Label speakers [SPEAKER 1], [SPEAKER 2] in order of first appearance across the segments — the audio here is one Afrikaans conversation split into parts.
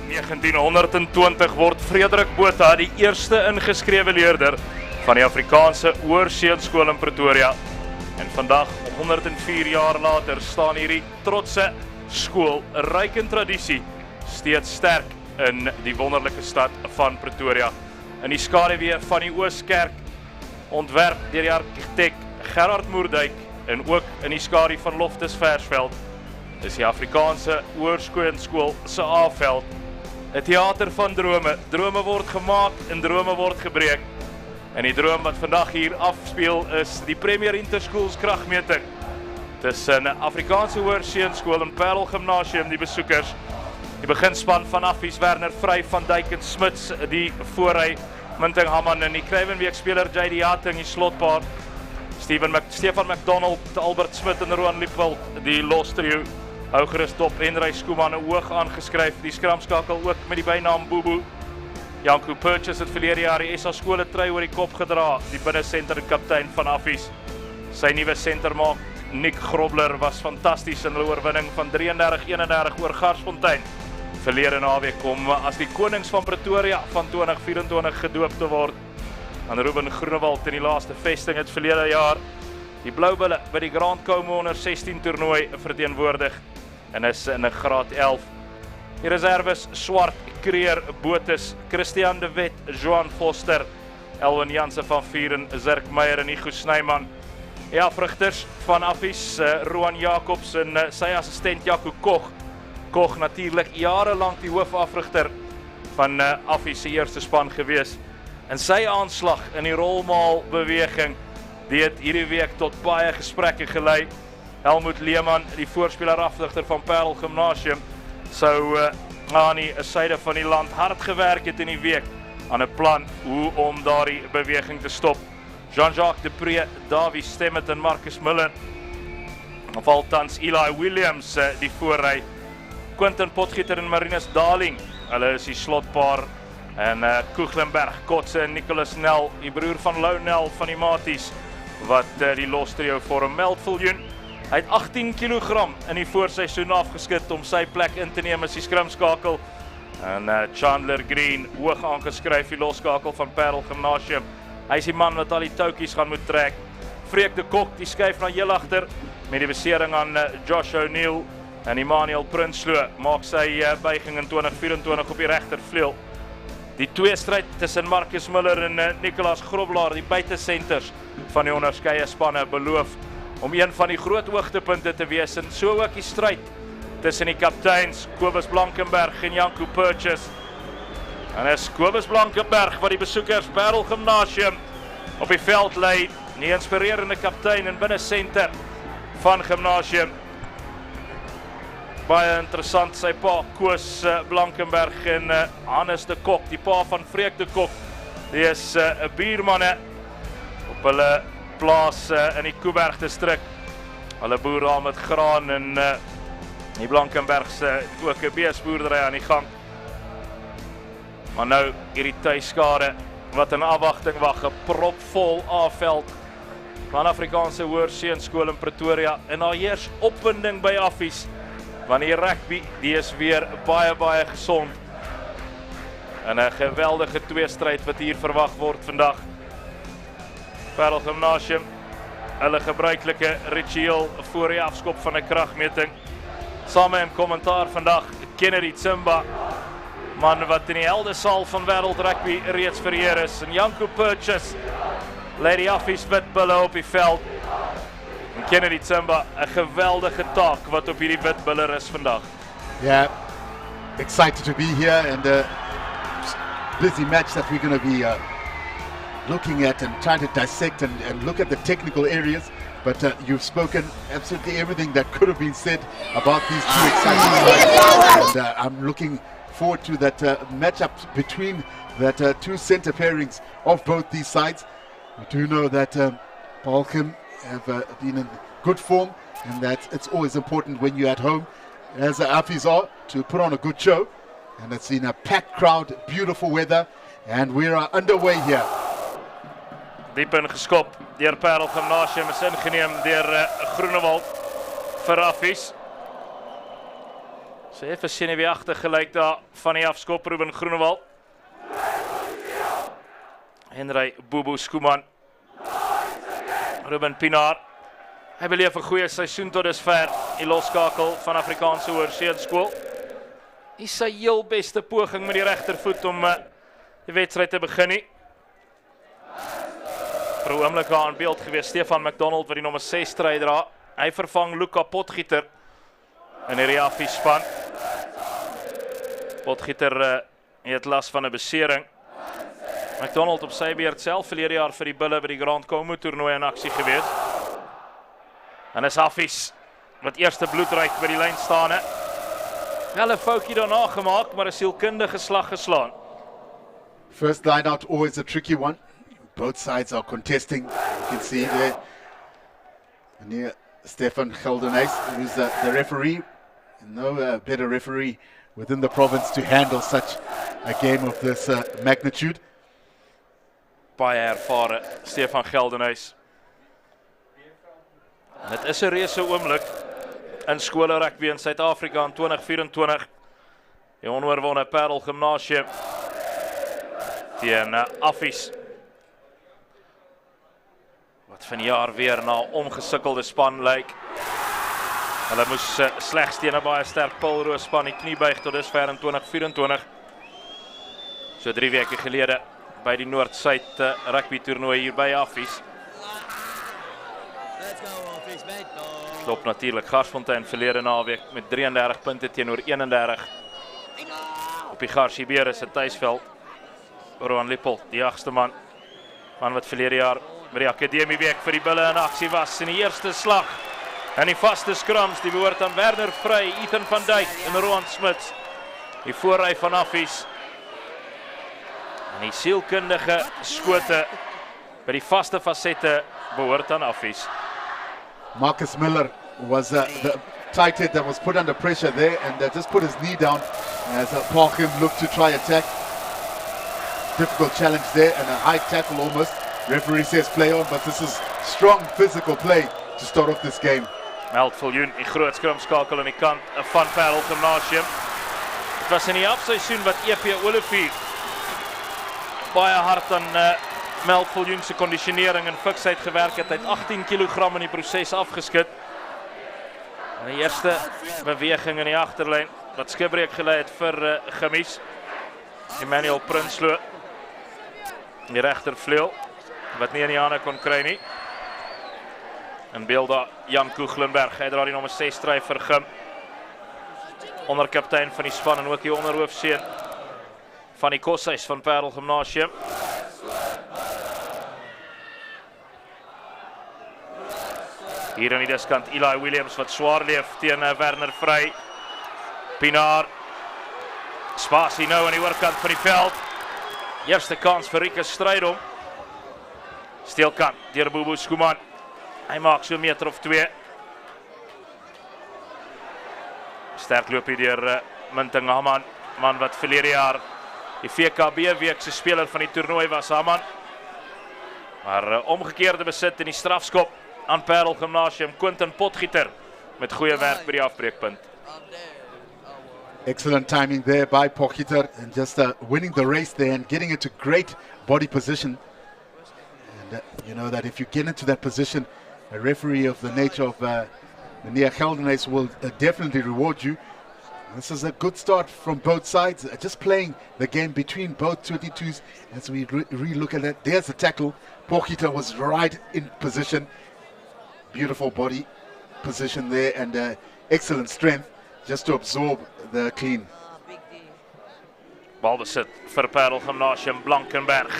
[SPEAKER 1] 1920 word Frederik Botha die eerste ingeskrewe leerder van die Afrikaanse Hoërseunskool in Pretoria. En vandag, 104 jaar later, staan hierdie trotse skool, ryk in tradisie, steeds sterk in die wonderlike stad van Pretoria. In die skaduwee van die Ooskerk, ontwerp deur die argitek Gerard Moerdijk en ook in die skadu van Loftus Versveld, is die Afrikaanse Hoërseunskool se A-veld. 'n Theater van drome. Drome word gemaak en drome word gebreek. En die droom wat vandag hier afspeel is die Premier Interschools kragmeting tussen Afrikaanse Hoërseunskool en Paarl Gimnasium, die besoekers. Die beginspan van Affies, Werner Vry, Van Dijk en Smits, die voorry, Minting Hamman en die Kruivenweek-speler J.D. Hatting, die slotpaar. Stefan McDonald, Albert Smit en Roan Liepwald, die lostrio. Hou gerust op, Henry Skooman, hoog aangeskryf, die skramskakel ook met die bynaam Boeboe. Janko Purchase het verlede jaar die SA skole trui oor die kop gedra, die binnensenter kaptein van Affies. Sy nuwe sentermaak, Nick Grobler, was fantasties in hulle oorwinning van 33-31 oor Garsfontein. Verlede naweek om as die konings van Pretoria van 2024 gedoop te word. Aan Ruben Groenewald in die laaste vesting het verlede jaar die Bloubulle by die Grand Como onder 16 toernooi verteenwoordig en is in 'n graad 11. Die reserves Swart, Kreer, Botus, Christian de Wet, Johan Foster, Elwin Jansen van Vieren, Zirk Meyer en Igo Snyman. Die afrigters van Affies, Roan Jacobs en sy assistent Jaco Koch. Koch natuurlik jarelang die hoofafrigter van Affies se eerste span gewees. En sy aanslag in die rolmaalbeweging, die het hierdie week tot baie gesprekke gelei. Helmut Leeman, die voorspeler afrigter van Paarl Gimnasium, sou aan die syde van die land hard gewerk het in die week aan 'n plan hoe om daardie beweging te stop. Jean-Jacques de Pre, Davie Stemmet en Marcus Miller. Of althans Eli Williams die voorry. Quentin Potgieter en Marinus Darling, hulle is die slotpaar. En Koeglenberg, Kotse en Nicholas Nel, die broer van Lou Nel van die Maties, wat die lostrio vorm. Meldviljoen, hy het 18 kilogram in die voorseisoen afgeskit om sy plek in te neem as die skrimskakel. En Chandler Green, hoog aangeskryf die loskakel van Paarl Gimnasium. Hy is die man wat al die touwtjies gaan moet trek. Freek de Kok, die skuif na heel agter, met die besering aan Josh O'Neill. En Emmanuel Prinsloo maak sy buiging in 2024 op die regtervleuel. Die tweestryd tussen Marcus Miller en Nicolas Grobelaar, die buitesenters van die onderskeie spanne, beloof om een van die groot hoogtepunte te wees, en so ook die stryd tussen die kapteins Kobus Blankenberg en Janko Purchase. En is Kobus Blankenberg wat die besoekers Paarl Gimnasium op die veld lei, die inspirerende kaptein en binnesenter van Gimnasium. Baie interessant, sy pa Koos Blankenberg en Hannes de Kok, die pa van Freek de Kok, die is 'n buurmanne op hulle plaas in die Koeberg distrik. Hulle boer daar met graan en die Blankenbergs ook 'n beesboerdery aan die gang. Maar nou hierdie tuiskade wat in afwagting wag, 'n propvol A-veld van Afrikaanse Hoërseunskool in Pretoria, en daar heers opwinding by Affies, want die rugby, die is weer baie gesond. En 'n geweldige tweestryd wat hier verwag word vandag. Paarl Gimnasium, hulle gebruikelike ritueel voor die afskop van 'n kragmeting. Saam in kommentaar vandag Kennedy Tsimba, man wat in die heldesaal van wêreld rugby reeds vereer is, en Janko Purchase, lei die Affies witbulle op die veld. En Kennedy Tsimba, 'n geweldige taak wat op hierdie witbuller is vandag.
[SPEAKER 2] Yeah, excited to be here, and a busy match that we're going to be looking at and trying to dissect and look at the technical areas. But you've spoken absolutely everything that could have been said about these two exciting sides. And I'm looking forward to that matchup between that two center pairings of both these sides. We do know that Paarl Gim have been in good form, and that it's always important when you're at home, as the Affies are, to put on a good show. And it's in a packed crowd, beautiful weather, and we're underway here.
[SPEAKER 1] Diep ingeskop deur Paarl Gimnasium, is ingeneem deur Groenewald vir Affies. So even senuweeagtig gelyk daar van die afskop Ruben Groenewald. Henry Bobo Skuman. Ruben Pinaar. Hy beleef 'n goeie seisoen tot dusver. Die loskakel van Afrikaanse Hoërseeskool. Die sy heel beste poging met die regtervoet om die wedstryd te begin nie. Vir 'n oomblik aan beeld gewees Stefan McDonald wat die nommer 6 stry dra. Hy vervang Luca Potgieter in die Affies span. Potgieter het las van 'n besering. McDonald op sy beurt self verlede jaar vir die Bulle by die Grand Como toernooi in aksie gewees. En is Affies wat eerste bloedryk by die lyn staan. Wel 'n foutjie daarna gemaak, maar 'n sielkundige slag geslaan.
[SPEAKER 2] First line out, always a tricky one. Both sides are contesting. You can see there near Stefan Geldenhuys, who's the referee. No better referee within the province to handle such a game of this magnitude.
[SPEAKER 1] Baie ervare Stefan Geldenhuys. Dit is 'n reuse oomblik in skole rugby in Suid-Afrika in 2024. Die onoorwonde Paarl Gimnasium teen Affies. Wat vanjaar weer na omgesukkelde span lyk. Hulle moes slegs teen 'n baie sterk Paarl span die knie buig tot dusver in 2024. So 3 weke gelede by die Noord-Suid rugby toernooi hier by Affies. Klop natuurlik Garsfontein verlede naweek met 33 punte teenoor 31 op die Garsibeer is 'n tuisveld. Roan Lippel, die 8ste man wat verlede jaar met die akademieweek vir die Bulle in aksie was in die eerste slag. En die vaste scrums die behoort aan Werner Vrey, Ethan van Dijk en Roan Smits. Die voorry van Affies. En die sielkundige skote by die vaste fasette behoort aan Affies.
[SPEAKER 2] Marcus Miller was the tight head that was put under pressure there and just put his knee down as Paarl looked to try attack. Difficult challenge there and a high tackle almost. Referee says play on, but this is strong physical play to start off this game.
[SPEAKER 1] Meld Viljoen, die groot skrimskakel aan die kant van Paarl Gimnasium. Dit was in die afseisoen wat EP Olivier baie hard aan Meld Viljoen se kondisionering en fiksheid gewerk het. Hy het 18 kg in die proses afgeskit. En die eerste beweging in die agterlyn wat skibreek gelei het vir Gemies. Emmanuel Prinsloo, die regtervleuel wat nie in die hande kon kry nie. In beeld daar Jan Koeglenberg, hy dra die nommer 6 stry vir Gim. Onderkaptein van die span en ook die onderhoofseun van die koshuis van Paarl Gimnasium. Hier aan die diskant Eli Williams wat swaar leef teen Werner Vrey. Pinaar. Spasie nou aan die oorkant van die veld. Eerste kans vir Rieke Strydom. Steelkant deur Bobo Skuman. Hy maak so 'n meter of 2. Sterk loopie deur Minting Haman, man wat verlede jaar die VKB week se speler van die toernooi was Haman. Maar omgekeerde besit in die strafskop aan Paarl Gimnasium. Quentin Potgieter met goeie werk by die afbreekpunt.
[SPEAKER 2] Excellent timing there by Potgieter and just winning the race there and getting into great body position. And you know that if you get into that position, a referee of the nature of Meneer Geldenhuys will definitely reward you. This is a good start from both sides, just playing the game between both 22s as we re-look at that. There's the tackle. Potgieter was right in position. Beautiful body position there and excellent strength just to absorb the clean.
[SPEAKER 1] Balbesit vir Paarl Gimnasium, Blankenberg.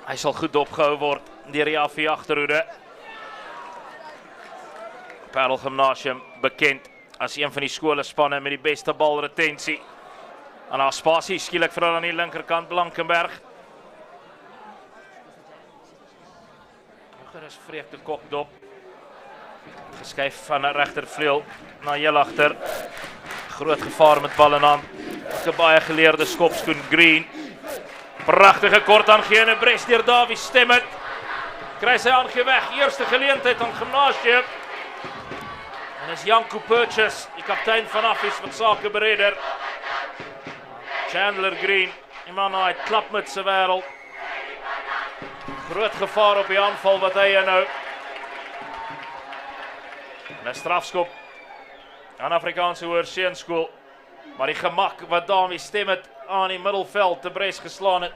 [SPEAKER 1] Hy sal goed opgehou word deur die Affie agterhoede. Paarl Gimnasium bekend as een van die skolespanne met die beste balretensie. En daar spasie skielik vir hulle aan die linkerkant Blankenberg. Daar is Freek de Kok dop. Geskuif van 'n regtervleuel na heel agter. Groot gevaar met bal in hand. 'n Baie geleerde skopskoen Green. Pragtige kort aangene bres deur Davie Stemmet. Kry sy aangeweg. Eerste geleentheid aan Gimnasium. En is Janko Purchase, die kaptein van Affies wat sake bereder. Chandler Green, die man uit klapmuts se wêreld. Groot gevaar op die aanval wat hy nou. En 'n strafskop aan Afrikaanse Hoërseunskool. Maar die gemak wat daarmee stem het aan die middelveld te bres geslaan het,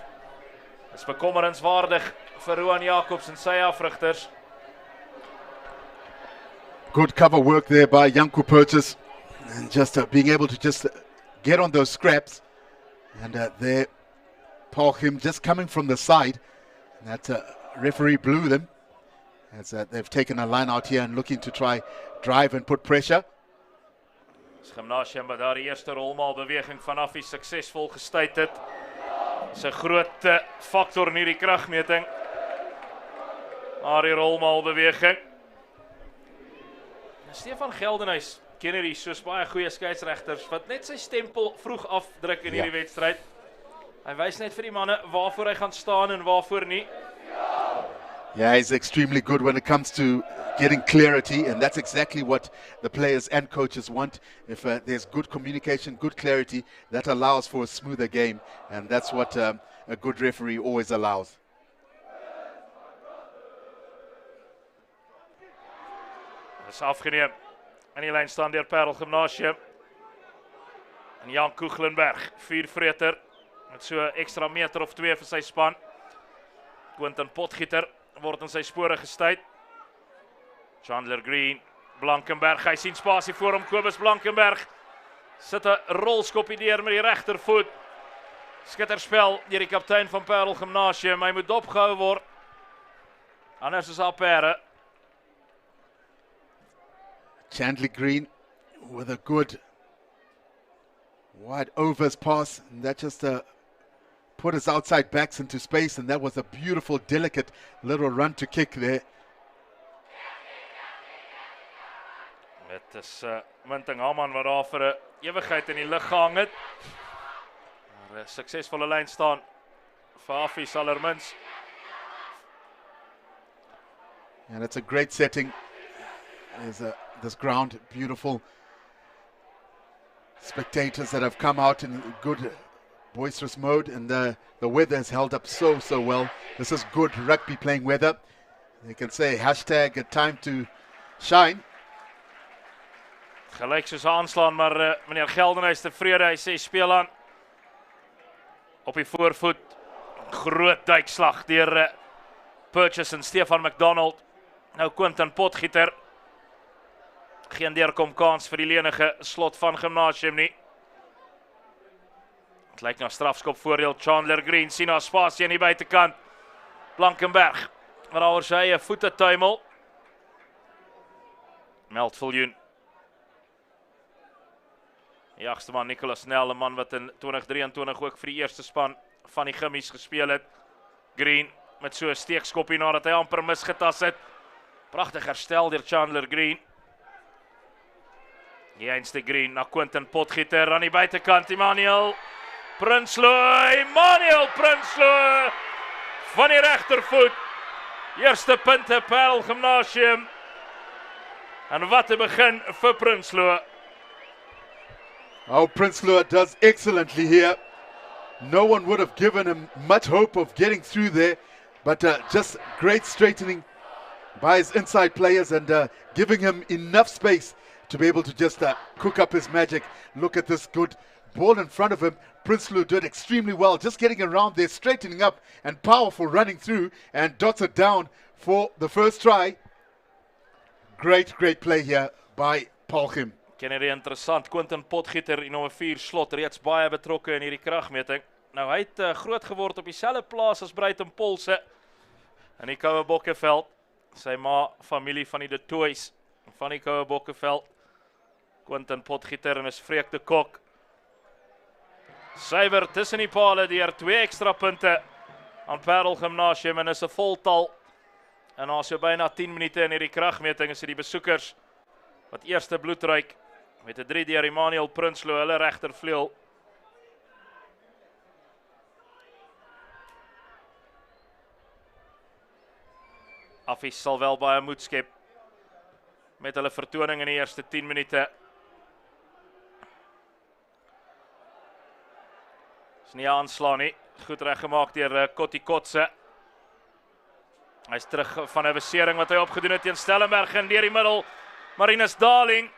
[SPEAKER 1] is bekommerenswaardig vir Roan Jacobs en sy afrigters.
[SPEAKER 2] Good cover work there by Janko Purchase, and just being able to just get on those scraps. And there, Paarl just coming from the side. That referee blew them as they've taken a line out here and looking to try drive and put pressure.
[SPEAKER 1] Gimnasium wat daar die eerste rolmaalbeweging van Affies suksesvol gestuit het. Dis 'n groot faktor in hierdie kragmeting. Maar die rolmaalbeweging. Stefan Geldenhuys ken hierdie soos baie goeie skeieregters wat net sy stempel vroeg afdruk in hierdie wedstryd. Hy wys net vir die manne waarvoor hy gaan staan en waarvoor nie.
[SPEAKER 2] Yeah, he's extremely good when it comes to getting clarity, and that's exactly what the players and coaches want. If there's good communication, good clarity, that allows for a smoother game, and that's what a good referee always allows.
[SPEAKER 1] Dis afgeneem. In die lyn staan deur Paarl Gimnasium. En Jan Koeglenberg, vuurvreter, met so ekstra meter of 2 vir sy span. Quentin Potgieter word in sy spore gestuit. Chandler Green, Blankenberg, hy sien spasie voor hom, Kobus Blankenberg. Sit 'n rolskoppie deur met die regtervoet. Skitterspel deur die kaptein van Paarl Gimnasium, hy moet dopgehou word. Anders is daar pere.
[SPEAKER 2] Chandler Green with a good wide overs pass, and that just put his outside backs into space, and that was a beautiful, delicate little run to kick there.
[SPEAKER 1] Dit is Minting Haman wat daar vir 'n ewigheid in die lug gehang het. Maar 'n suksesvolle lyn staan vir Affies allermins.
[SPEAKER 2] And it's a great setting. There's this ground, beautiful spectators that have come out in good boisterous mode, and the weather has held up so well. This is good rugby playing weather. They can say hashtag a time to shine.
[SPEAKER 1] Gelyk soos aanslaan, maar meneer Geldenhuys tevrede, hy sê speel aan. Op die voorvoet, groot duikslag deur Purchase en Stefan McDonald. Nou Quentin Potgieter. Geen deurkom kans vir die lenige slot van Gimnasium nie. Het lyk na strafskop voordeel. Chandler Green sien na spasie aan die buitekant. Blankenberg, wat oor sy eie voete tuimel. Meltviljoen. Die jagste man Nicholas Nel, 'n man wat in 2023 ook vir die eerste span van die Gimmies gespeel het. Green met so 'n steekskoppie nadat hy amper misgetas het. Pragtig herstel deur Chandler Green. Die einste Green na Quentin Potgieter aan die buitekant. Emmanuel Prinsloo van die regtervoet. Eerste punte Paarl Gimnasium. En wat 'n begin vir Prinsloo.
[SPEAKER 2] Oh, Prinsloo does excellently here. No one would have given him much hope of getting through there, but just great straightening by his inside players and giving him enough space to be able to just cook up his magic. Look at this good ball in front of him. Prinsloo did extremely well, just getting around there, straightening up and powerful running through, and dots it down for the first try. Great play here by Paarl Gim.
[SPEAKER 1] Ken hierdie interessant, Quentin Potgieter, die nommer 4 slot, reeds baie betrokke in hierdie kragmeting. Nou hy het groot geword op dieselfde plaas as Bruiten Polse in die Koue Bokkeveld. Sy ma, familie van die De Tooys van die Koue Bokkeveld. Quentin Potgieter en is Freek de Kok. Suiwer tussen die pale deur 2 ekstra punte aan Paarl Gimnasium en is 'n voltal. En na so byna 10 minute in hierdie kragmeting is dit die besoekers wat eerste bloed ruik met 'n 3 deur Emmanuel Prinsloo, hulle regtervleuel. Affies sal wel baie moed skep met hulle vertoning in die eerste 10 minute. Is nie aanslaan nie. Goed reggemaak deur Kotikotse. Hy is terug van 'n besering wat hy opgedoen het teen Stellenberg en deur die middel. Marinus Darling.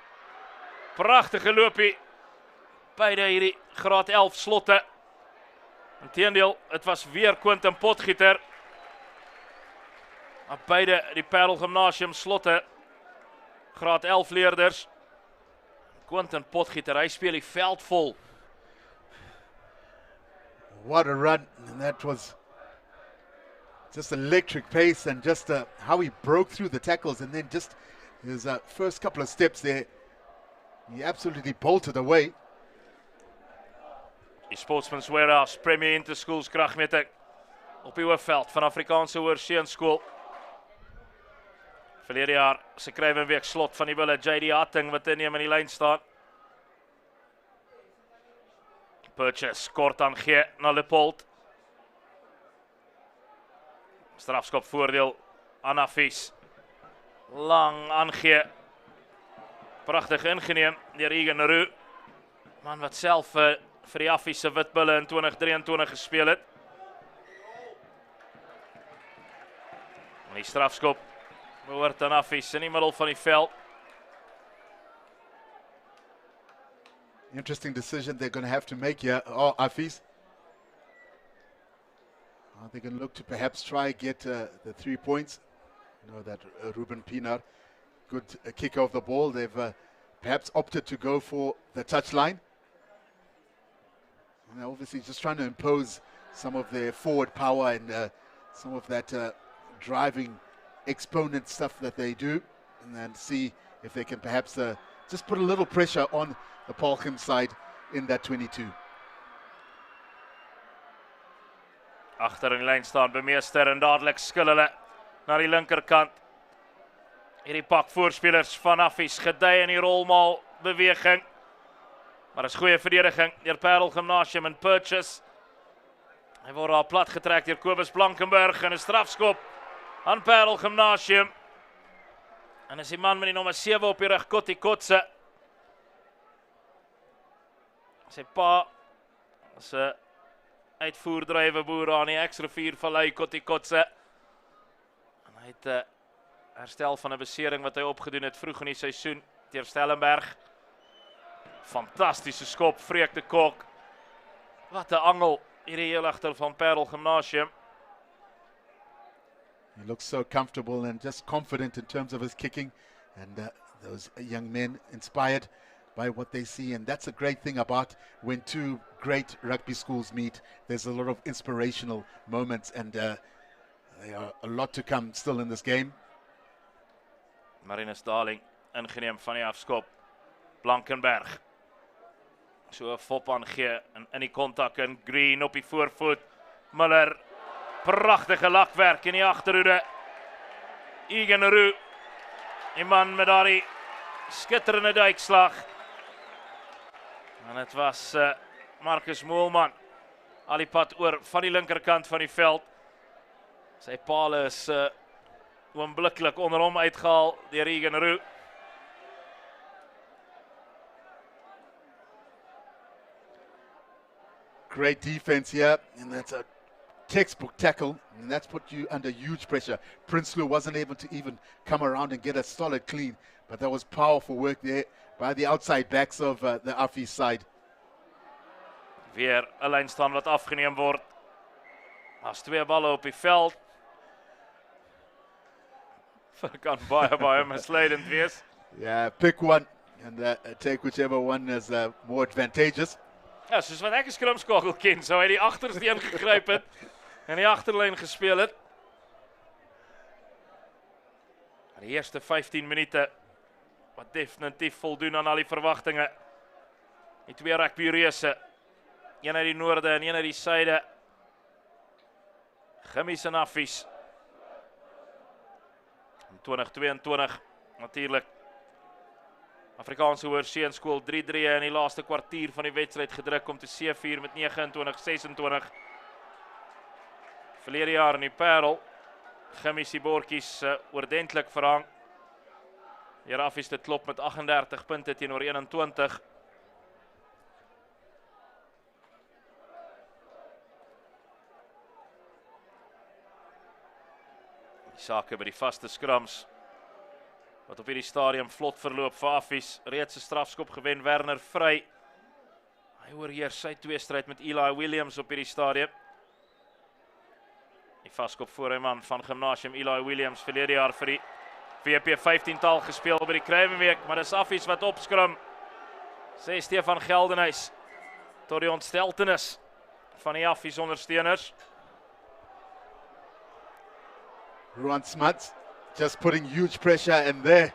[SPEAKER 1] Pragtige loopie. Beide hierdie graad 11 slotte. Inteendeel, het was weer Quentin Potgieter. Beide die Paarl Gimnasium slotte. Graad 11 leerders. Quentin Potgieter, hy speel die veld vol.
[SPEAKER 2] What a run, and that was just electric pace, and just how he broke through the tackles, and then just his first couple of steps there, he absolutely bolted away.
[SPEAKER 1] Die Sportsman's Warehouse Premier Interschools kragmeting op die hoofveld van Afrikaanse Hoërseunskool. Verlede jaar se Kruiwenweek slot van die wille JD Hatting wat inneem in die lyn staan. Purchase kort aan gee na Leopold. Strafskop voordeel aan Affies. Lang aangee. Pragtig ingeneem deur Egan. Man wat self vir die Affies se Witbulle in 2023 gespeel het. En die strafskop behoort aan Affies in die middel van die veld.
[SPEAKER 2] Interesting decision they're going to have to make here. Oh, Affies. They can look to perhaps try get the 3 points. You know that Ruben Pienaar, good kick off the ball. They've perhaps opted to go for the touchline. And they're obviously just trying to impose some of their forward power and some of that driving exponent stuff that they do, and then see if they can perhaps just put a little pressure on the Paarl Gim side in that 22.
[SPEAKER 1] Agter in die lyn staan bemeester en dadelik skil hulle na die linkerkant. Hierdie pak voorspelers van Affies gedei in die rolmaal beweging. Maar is goeie verdediging deur Paarl Gimnasium en Purchase. Hy word daar plat getrek deur Kobus Blankenburg en 'n strafskop aan Paarl Gimnasium. En is die man met die nommer 7 op die rug, Kotikotse. Sy pa is 'n uitvoerdrywerboer aan die X-rivier Vallei, Kotikotse. En hy het herstel van 'n besering wat hy opgedoen het vroeg in die seisoen teer Stellenberg. Fantastiese skop, Freek de Kok. Wat 'n angel hierdie heel agter van Paarl Gimnasium.
[SPEAKER 2] He looks so comfortable and just confident in terms of his kicking, and those young men inspired by what they see, and that's a great thing about when two great rugby schools meet. There's a lot of inspirational moments, and there are a lot to come still in this game.
[SPEAKER 1] Marinus Darling ingeneem van die afskop. Blankenberg. So 'n fop aangee en in die kontak in Green op die voorvoet. Miller. Pragtige lakwerk in die agterhoede. Egan, die man met daardie skitterende duikslag. En het was Marcus Moelman. Al die pad oor van die linkerkant van die veld. Sy paal is oombliklik onder hom uitgehaal deur Egan.
[SPEAKER 2] Great defense here, and that's a textbook tackle, and that's put you under huge pressure. Prinsloo wasn't able to even come around and get a solid clean, but that was powerful work there by the outside backs of the Affies side.
[SPEAKER 1] Weer 'n lynstaan wat afgeneem word. As 2 balle op die veld. Kan baie misleidend wees.
[SPEAKER 2] Yeah, pick one and take whichever one is more advantageous.
[SPEAKER 1] Ja, soos wat ek 'n skrimskakel ken, sou hy die agterste een gegryp het en die agterlyn gespeel het. Die eerste 15 minute wat definitief voldoen aan al die verwagtinge. Die 2 rugbyreuse, een uit die noorde en een uit die suide. Gimmies en Affies. In 2022 natuurlik Afrikaanse Hoërseunskool 3-3 in die laaste kwartier van die wedstryd gedruk om te seëvier met 29-26. Verlede jaar in die Paarl, Gimmies die bordjies oordentlik verhang. Hier Affies dit klop met 38 punte teenoor 21. Die sake by die vaste skrams wat op hierdie stadium vlot verloop vir Affies. Reeds 'n strafskop gewen, Werner vry. Hy oorheer sy tweestryd met Eli Williams op hierdie stadium. Die vaskop voor hy man van Gimnasium, Eli Williams, verlede jaar vir die VP 15-tal gespeel by die Kruiwenweek, maar dis Affies wat opskrim. Sê Stefan Geldenhuys, tot die ontsteltenis van die Affies ondersteuners.
[SPEAKER 2] Ruan Smuts just putting huge pressure in there.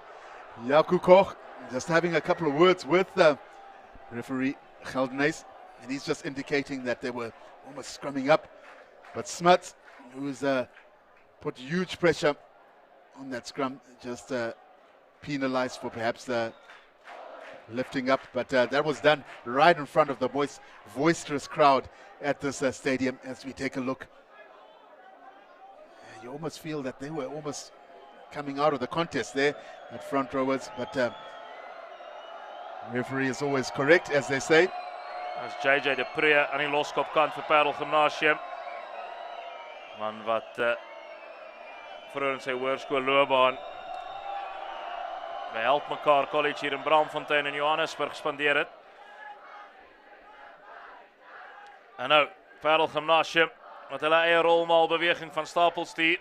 [SPEAKER 2] Jaco Koch just having a couple of words with referee Geldenhuys, and he's just indicating that they were almost scrumming up. But Smuts, who's put huge pressure on that scrum, just penalized for perhaps lifting up. But that was done right in front of the boisterous crowd at this stadium. As we take a look, you almost feel that they were almost coming out of the contest there at front rowers. But referee is always correct, as they say.
[SPEAKER 1] As JJ de Pre aan die loskopkant vir Paarl Gimnasium. Man wat vroeër in sy hoërskoolloopbaan by Help Mekaar College hier in Braamfontein in Johannesburg spandeer het. En nou, Paarl Gimnasium met hulle eie rolmaal beweging van stapel stuur.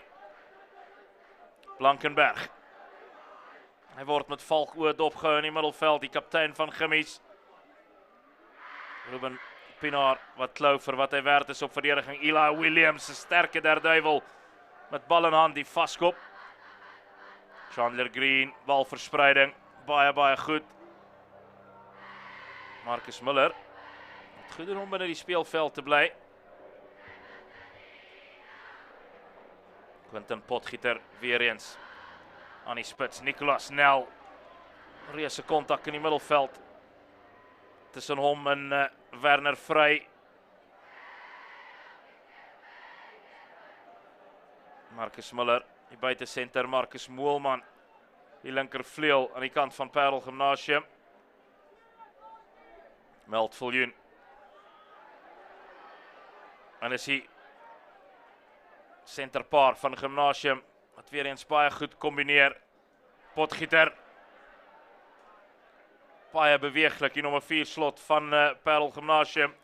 [SPEAKER 1] Blankenberg. Hy word met valkoë dopgehou in die middelveld, die kaptein van Gimmies. Ruben Pinaar wat klou vir wat hy werd is op verdediging. Eli Williams, 'n sterke derduivel met bal in hand, die vaskop. Chandler Green, balverspreiding, baie goed. Marcus Miller, het goed doen om binne die speelveld te bly. Quentin Potgieter weer eens aan die spits. Nicolas Nel, reuse kontak in die middelveld. Tussen hom en Werner vry. Marcus Miller, die buitesenter, Marcus Moelman, die linkervleuel aan die kant van Paarl Gimnasium. Meld Viljoen. En is hy centerpaar van Gimnasium, wat weer eens baie goed kombineer. Potgieter. Baie beweeglik, die nommer 4 slot van Paarl Gimnasium.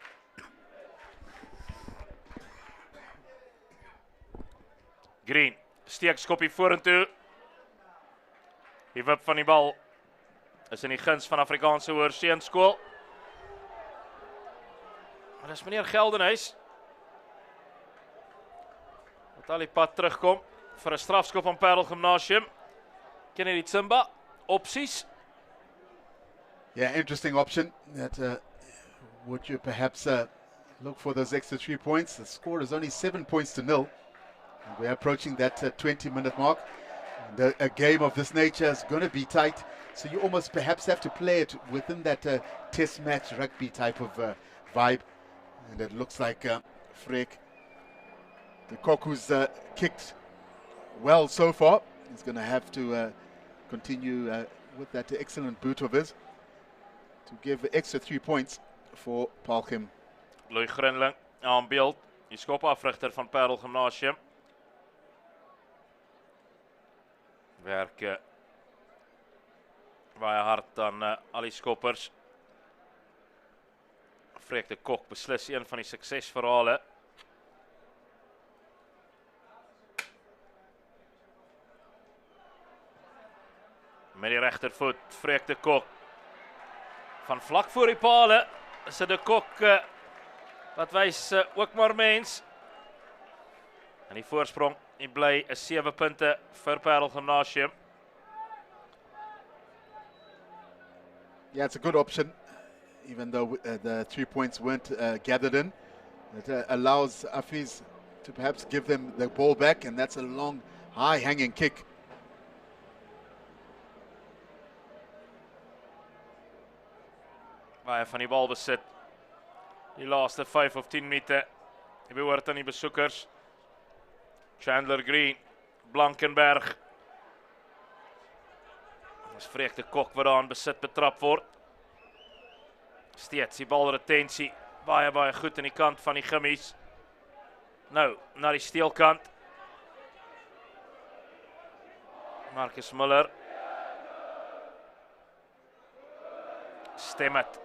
[SPEAKER 1] Green, steekskoppie vorentoe. Die wip van die bal is in die guns van Afrikaanse Hoërseunskool. Maar dis meneer Geldenhuys wat al die pad terugkom vir 'n strafskop van Paarl Gimnasium. Kennedy Tsimba, opsies.
[SPEAKER 2] Yeah, interesting option. That would you perhaps look for those extra 3 points? The score is only 7 points to 0. And we're approaching that 20-minute mark. And a game of this nature is going to be tight, so you almost perhaps have to play it within that test match rugby type of vibe. And it looks like Freek, the cock who's kicked well so far, is going to have to continue with that excellent boot of his to give extra 3 points for Paarl.
[SPEAKER 1] Louis Grinling aan beeld, die skopafrigter van Paarl Gimnasium. Werk baie hard aan al die skoppers. Freek de Kok beslis een van die suksesverhale. Met die regtervoet, Freek de Kok. Van vlak voor die pale is de Kok wat wys ook maar mens. En die voorsprong, die bly is 7 punte vir Paarl Gimnasium.
[SPEAKER 2] Yeah, it's a good option, even though the 3 points weren't gathered in. It allows Affies to perhaps give them the ball back, and that's a long, high-hanging kick.
[SPEAKER 1] Baie van die bal besit. Die laaste 5 of 10 minute. Die behoort aan die besoekers. Chandler Green, Blankenberg. Dis Vreek de Kok wat daar in besit betrap word. Steeds die balretensie baie goed aan die kant van die Gimmies. Nou, na die steelkant. Marcus Miller. Stem het.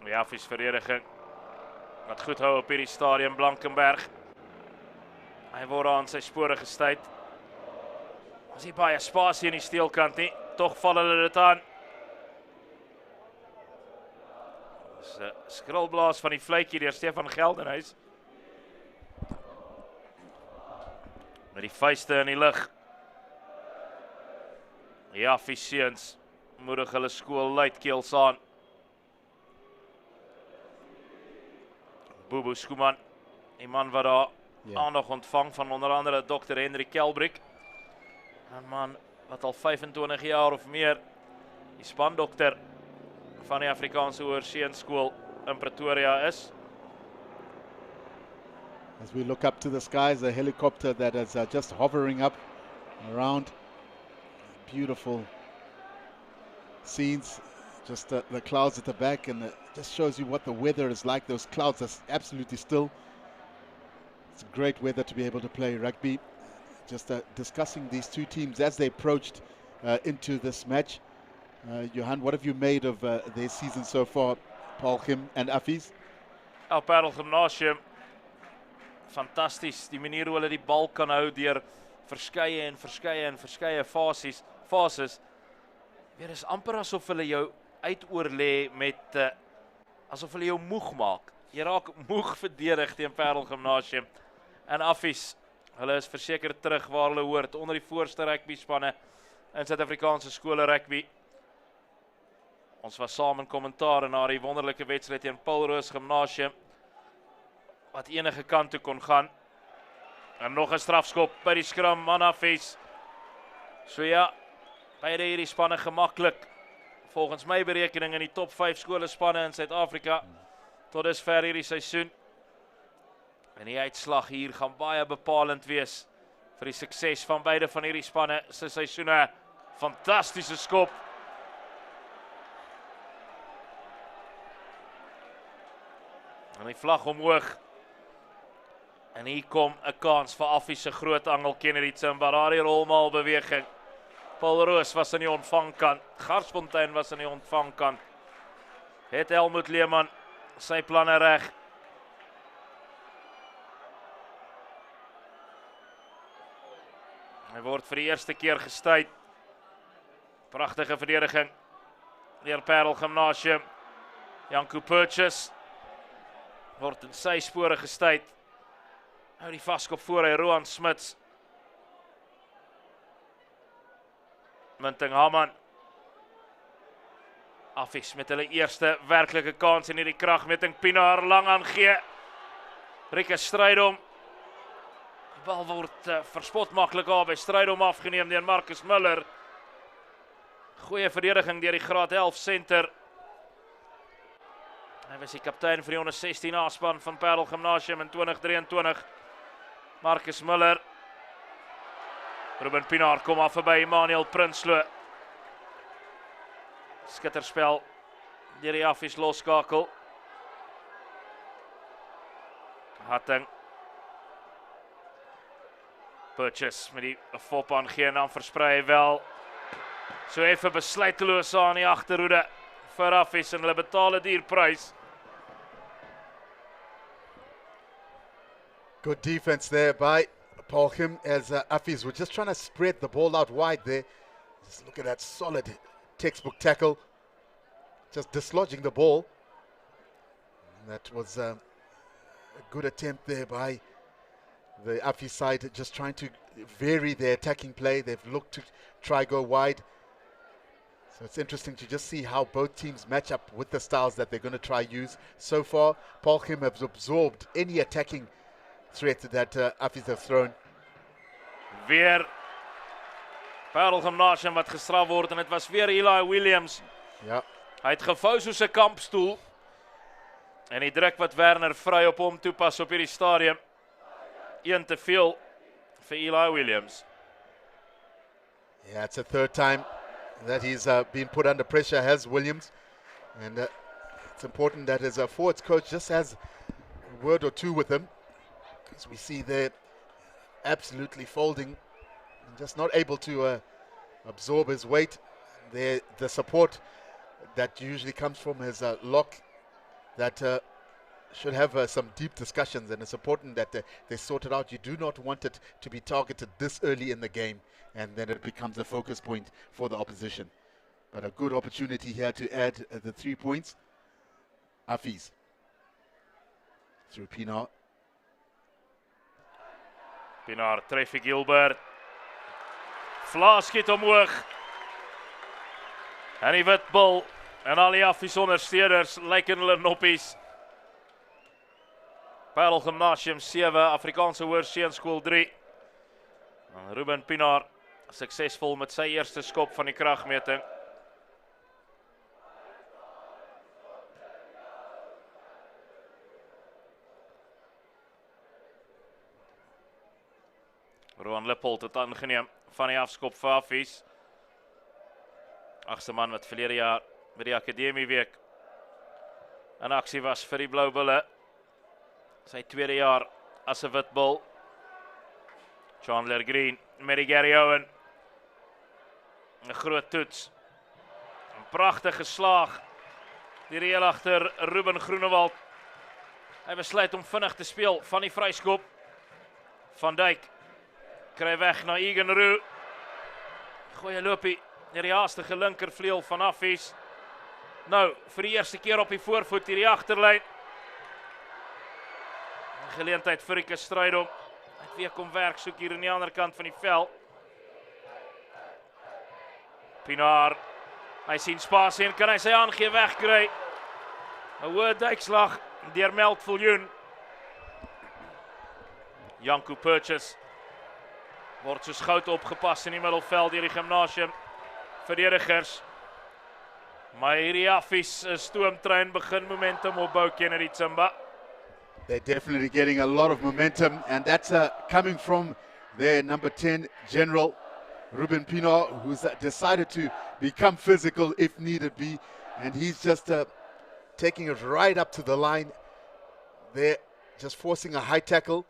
[SPEAKER 1] Die Affies verdediging wat goed hou op hierdie stadion Blankenberg. Hy word aan sy spore gestuit. Was nie baie spasie in die steelkant nie, tog val hulle dit aan. Dis 'n skrilblaas van die vletjie deur Stefan Geldenhuys. Met die vuiste in die lug. Die Affies seuns moedig hulle skool luidkeels aan. Bobo Skuman, die man wat daar aandag ontvang van onder andere Dr. Henry Kelbrick. 'n man wat al 25 jaar of meer die spandokter van die Afrikaanse Oorseeskool in Pretoria is.
[SPEAKER 2] As we look up to the skies, a helicopter that is just hovering up around. Beautiful scenes, just the clouds at the back, and it just shows you what the weather is like. Those clouds are absolutely still. It's great weather to be able to play rugby. Just discussing these two teams as they approached into this match. Johan, what have you made of their season so far, Paarl and Affies?
[SPEAKER 1] Paarl Gimnasium, fantasties. Die manier hoe hulle die bal kan hou deur verskeie fases. Weer is amper asof hulle jou uitoorlê met asof hulle jou moeg maak. Jy raak moeg verdedig teen Paarl Gimnasium. En Affies, hulle is verseker terug waar hulle hoort, onder die voorste rugby spanne in Suid-Afrikaanse skole rugby. Ons was saam in kommentaar na die wonderlike wedstryd teen Paarl Gimnasium, wat enige kant toe kon gaan. En nog 'n strafskop by die skram van Affies. So ja, beide hierdie spanne gemaklik, volgens my berekening in die top 5 skole spanne in Suid-Afrika, tot dusver hierdie seisoen. En die uitslag hier gaan baie bepalend wees vir die sukses van beide van hierdie spanne se seisoene. Fantastiese skop. En die vlag omhoog. En hier kom 'n kans vir Affies se groot angel Kennedy Tsimba. Daar die rolmaal beweging. Paul Roos was aan die ontvangkant. Garsfontein was aan die ontvangkant. Het Helmut Leeman sy planne reg. Hy word vir die eerste keer gestuit. Pragtige verdediging deur Paarl Gimnasium. Janko Purchase word in sy spore gestuit. Hou die vaskop voor hy Roan Smits. Minting Haman. Affies met hulle eerste werklike kans in hierdie kragmeting. Pinaar lang aan gee. Rieke Strydom. Die bal word verspot maklik af by Strydom afgeneem deur Marcus Miller. Goeie verdediging deur die graad 11 center. Hy was die kaptein vir die onder 16 A-span van Paarl Gimnasium in 2023. Marcus Miller. Ruben Pinaar kom af verby Emmanuel Prinsloo. Skitterspel deur die Affies losskakel. Hatting. Purchase met die fop aangee en dan versprei hy wel. So effe besluiteloos aan die agterhoede vir Affies en hulle betaal 'n duur prys.
[SPEAKER 2] Good defense there by Paarl as Affies were just trying to spread the ball out wide there. Just look at that solid textbook tackle. Just dislodging the ball. And that was a good attempt there by the Affies side, just trying to vary their attacking play. They've looked to try go wide. So it's interesting to just see how both teams match up with the styles that they're going to try use. So far, Paarl has absorbed any attacking threat that Affies have thrown.
[SPEAKER 1] Weer Paarl Gimnasium wat gestraf word en dit was weer Eli Williams.
[SPEAKER 2] Ja.
[SPEAKER 1] Hy het gevou soos 'n kampstoel. En die druk wat Werner vry op hom toepas op hierdie stadium. Een te veel vir Eli Williams.
[SPEAKER 2] Yeah, it's a third time that he's been put under pressure, has Williams. And it's important that his forwards coach just has a word or two with him. Because we see they're absolutely folding and just not able to absorb his weight. The support that usually comes from his lock that should have some deep discussions, and it's important that they sort it out. You do not want it to be targeted this early in the game, and then it becomes a focus point for the opposition. But a good opportunity here to add the 3 points. Affies through Pienaar.
[SPEAKER 1] Pienaar tref Gilbert. Vlaas skiet omhoog. En die witbul en al die Affies ondersteuners lyk in hulle noppies. Paarl Gimnasium 7, Afrikaanse Hoërseunskool 3. En Ruben Pienaar suksesvol met sy eerste skop van die kragmeting. Roan Lippold het aangeneem van die afskop vir Affies. Agste man wat verlede jaar by die akademieweek in aksie was vir die Blou Bulle. Sy tweede jaar as 'n witbul. Chandler Green met die Gary Owen. 'n groot toets. 'n pragtige slag. Die reël agter Ruben Groenewald. Hy besluit om vinnig te speel van die vryskop. Van Dijk kry weg na Egan Roux. Goeie loopie deur die haastige linkervleuel van Affies. Nou, vir die eerste keer op die voorvoet hierdie agterlyn. Geleentheid vir Rieke Strydom. Hy weer kom werk soek hier aan die ander kant van die veld. Pienaar, hy sien spasie en kan hy sy aangee wegkry. 'n hoë duikslag deur Melkviljoen. Janko Purchase word soos goud opgepas in die middelveld deur die Gimnasium verdedigers. Maar hierdie Affies stoomtrein begin momentum opbou, Kennedy Tsimba.
[SPEAKER 2] They're definitely getting a lot of momentum, and that's coming from their number 10 general, Ruben Pienaar, who's decided to become physical if needed be, and he's just taking it right up to the line. They're just forcing a high tackle,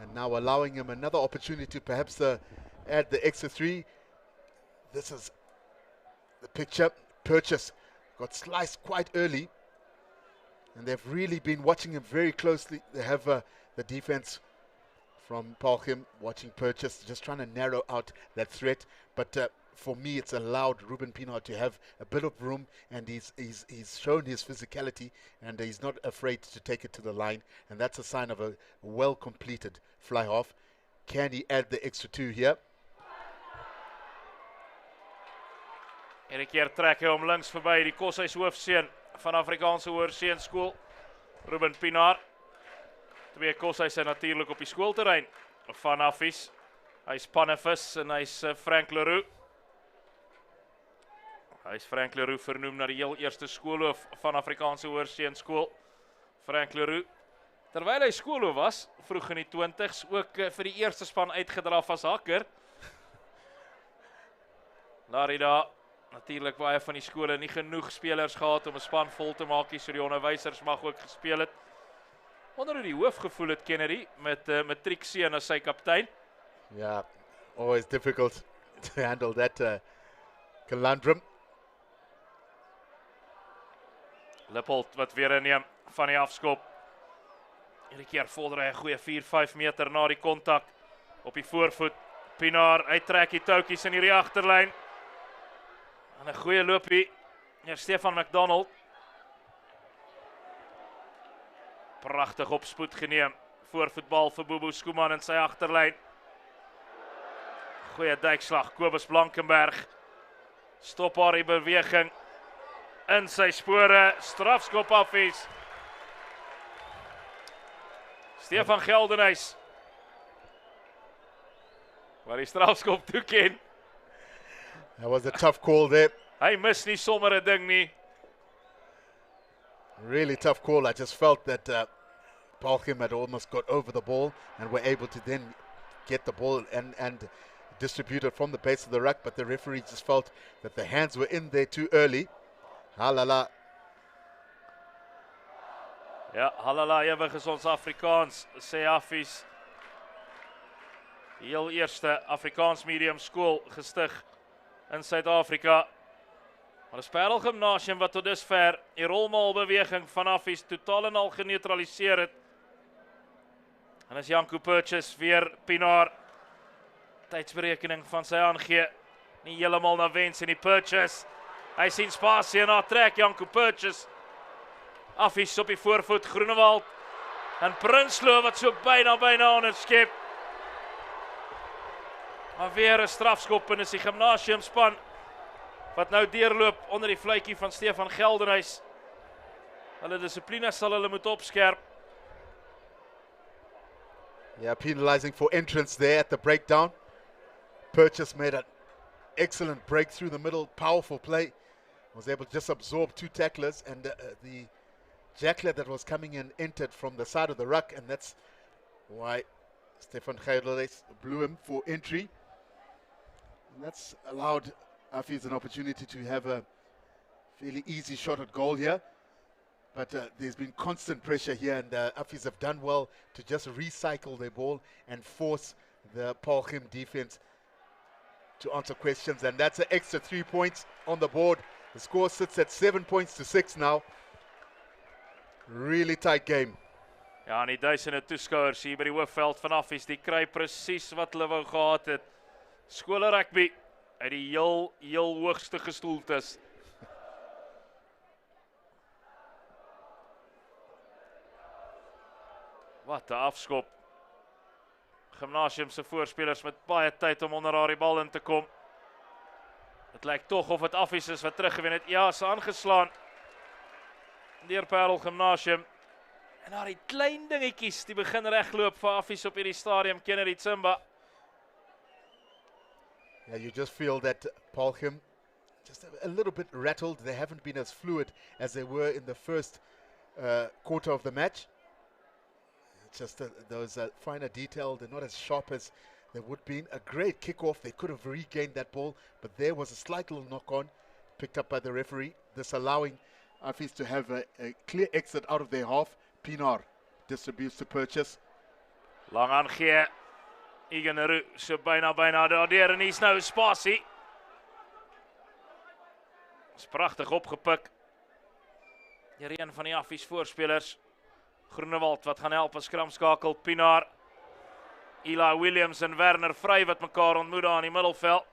[SPEAKER 2] and now allowing him another opportunity to perhaps add the extra 3. This is the picture. Purchase got sliced quite early, and they've really been watching him very closely. They have the defense from Paarl watching Purchase, just trying to narrow out that threat. But for me, it's allowed Ruben Pienaar to have a bit of room, and he's shown his physicality, and he's not afraid to take it to the line. And that's a sign of a well-completed fly-half. Can he add the extra 2 here?
[SPEAKER 1] En 'n keer trek hy hom links verby die Koshuis hoofseun van Afrikaanse Hoërseunskool, Ruben Pienaar. 2 Koshuise natuurlik op die skoolterrein van Affies. Hy's Pannevis en hy's Frank Leroux. Hy's Frank Leroux vernoem na die heel eerste skoolhoof van Afrikaanse Hoërseunskool, Frank Leroux. Terwyl hy skoolhoof was, vroeg in die 20s, ook vir die eerste span uitgedraf as hakker. Larry daar. Natuurlik baie van die skole nie genoeg spelers gehad om 'n span vol te maak, so die onderwysers mag ook gespeel het. Wonder hoe die hoof gevoel het, Kennedy, met matriekseun as sy kaptein.
[SPEAKER 2] Yeah, always difficult to handle that conundrum.
[SPEAKER 1] Lippold wat weer inneem van die afskop. Hierdie keer vorder hy 'n goeie 4-5 meter na die kontak op die voorvoet. Pienaar, hy trek die touwtjies in hierdie agterlyn. En 'n goeie loopie deur Stefan McDonald. Pragtig op spoed geneem. Voorvoetbal vir Bobo Skuman in sy agterlyn. Goeie duikslag, Kobus Blankenberg. Stop haar die beweging in sy spore. Strafskop Affies. Stefan Geldenhuys, waar die strafskop toeken.
[SPEAKER 2] That was a tough call there.
[SPEAKER 1] Hy mis nie sommer 'n ding nie.
[SPEAKER 2] Really tough call. I just felt that Paarl had almost got over the ball and were able to then get the ball and distribute it from the base of the ruck, but the referee just felt that the hands were in there too early. Halala.
[SPEAKER 1] Ja, halala ewig is ons Afrikaans, sê Affies. Die heel eerste Afrikaans medium skool gestig in Suid-Afrika. Maar dis Paarl Gimnasium wat tot dusver die rolmaalbeweging van Affies totaal en al geneutraliseer het. En as Janko Purchase weer Pienaar tydsberekening van sy aangee, nie heeltemal na wens in die Purchase. Hy sien spasie en trek Janko Purchase. Affies op die voorvoet, Groenewald en Prinsloo wat so byna onderskep. Maar weer 'n strafskop en is die Gimnasiumspan wat nou deurloop onder die fluitjie van Stefan Geldenhuys. Hulle dissipline sal hulle moet opskerp.
[SPEAKER 2] Yeah, penalizing for entrance there at the breakdown. Purchase made an excellent break through the middle, powerful play. Was able to just absorb two tacklers, and the jackler that was coming in entered from the side of the ruck, and that's why Stefan Geldenhuys blew him for entry. And that's allowed Affies an opportunity to have a fairly easy shot at goal here. But there's been constant pressure here, and Affies have done well to just recycle their ball and force the Paarl defense to answer questions. And that's an extra 3 points on the board. The score sits at 7 points to 6 now. Really tight game.
[SPEAKER 1] Ja, en die duisende toeskouers hier by die hoofveld van Affies, die kry presies wat hulle wou gehad het. Skole rugby uit die heel hoogste gestoeltes. Wat 'n afskop. Gimnasium se voorspelers met baie tyd om onder haar die bal in te kom. Dit lyk tog of dit Affies is wat teruggewen het. Ja, is aangeslaan deur Paarl Gimnasium. En daar die klein dingetjies die begin regloop vir Affies op hierdie stadium, Kennedy Tsimba.
[SPEAKER 2] Yeah, you just feel that Paarl just a little bit rattled. They haven't been as fluid as they were in the first quarter of the match. Just those finer detail, they're not as sharp as they would be. A great kickoff, they could have regained that ball, but there was a slight little knock-on picked up by the referee, this allowing Affies to have a clear exit out of their half. Pienaar distributes to Purchase.
[SPEAKER 1] Lang aangee, Egan so byna daardeur en hier's nou spasie. Is pragtig opgepik deur een van die Affies voorspelers. Groenewald wat gaan help as skramskakel, Pienaar, Eli Williams en Werner Vry wat mekaar ontmoet aan die middelveld.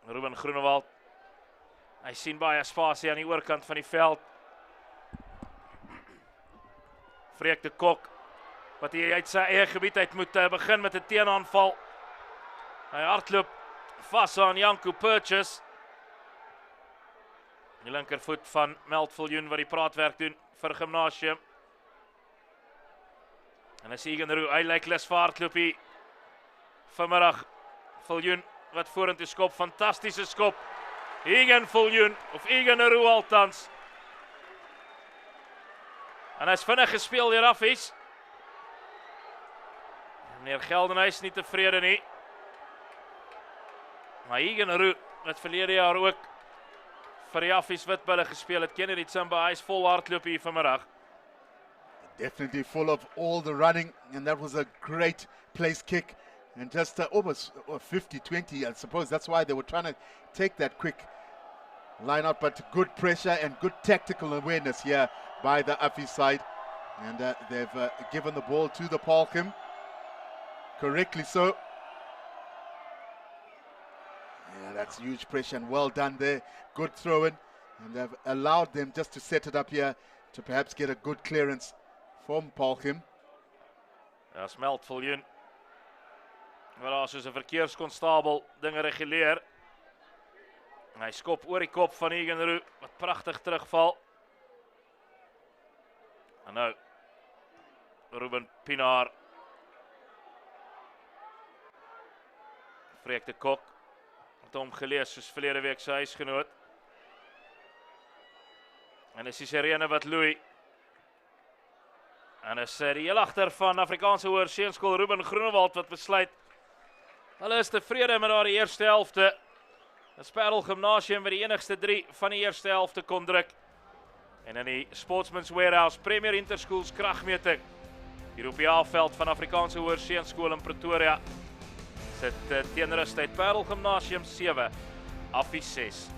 [SPEAKER 1] Ruben Groenewald, hy sien baie spasie aan die oorkant van die veld. Freek de Kok, wat hy uit sy eie gebied uit moet begin met 'n teenaanval. Hy hardloop vas aan Janko Purchase. Die linkervoet van Viljoen wat die praatwerk doen vir Gimnasium. En as Egan, hy lyk lus vir hardloop hier vanmiddag. Viljoen wat vorentoe skop, fantastiese skop. Egan Viljoen, of Egan althans. En hy's vinnig gespeel deur Affies. Meneer Geldenhuys nie tevrede nie. Maar Egan wat verlede jaar ook vir die Affies witbulle gespeel het. Kennedy Tsimba, hy's vol hardloop hier vanmiddag.
[SPEAKER 2] Definitely full of all the running, and that was a great place kick, and just almost 50-20. I suppose that's why they were trying to take that quick line out, but good pressure and good tactical awareness here by the Affies side, and they've given the ball to the Paarl, correctly so. Yeah, that's huge pressure and well done there. Good throw-in, and they've allowed them just to set it up here to perhaps get a good clearance from Paarl.
[SPEAKER 1] Ja, Viljoen. Wel as soos 'n verkeerskonstabel dinge reguleer. Hy skop oor die kop van Egan wat pragtig terugval. En nou Ruben Pienaar. Freek de Kok het hom gelees soos verlede week sy huisgenoot. En is die sirene wat loei. En is die heel agter van Afrikaanse Hoërseunskool Ruben Groenewald wat besluit. Hulle is tevrede met daardie eerste helfte. Dis Paarl Gimnasium wat die enigste 3 van die eerste helfte kon druk. En in die Sportsman's Warehouse Premier Interschools kragmeting hier op die A-veld van Afrikaanse Hoërseunskool in Pretoria sit teenrustyd Paarl Gimnasium 7, Affies 6.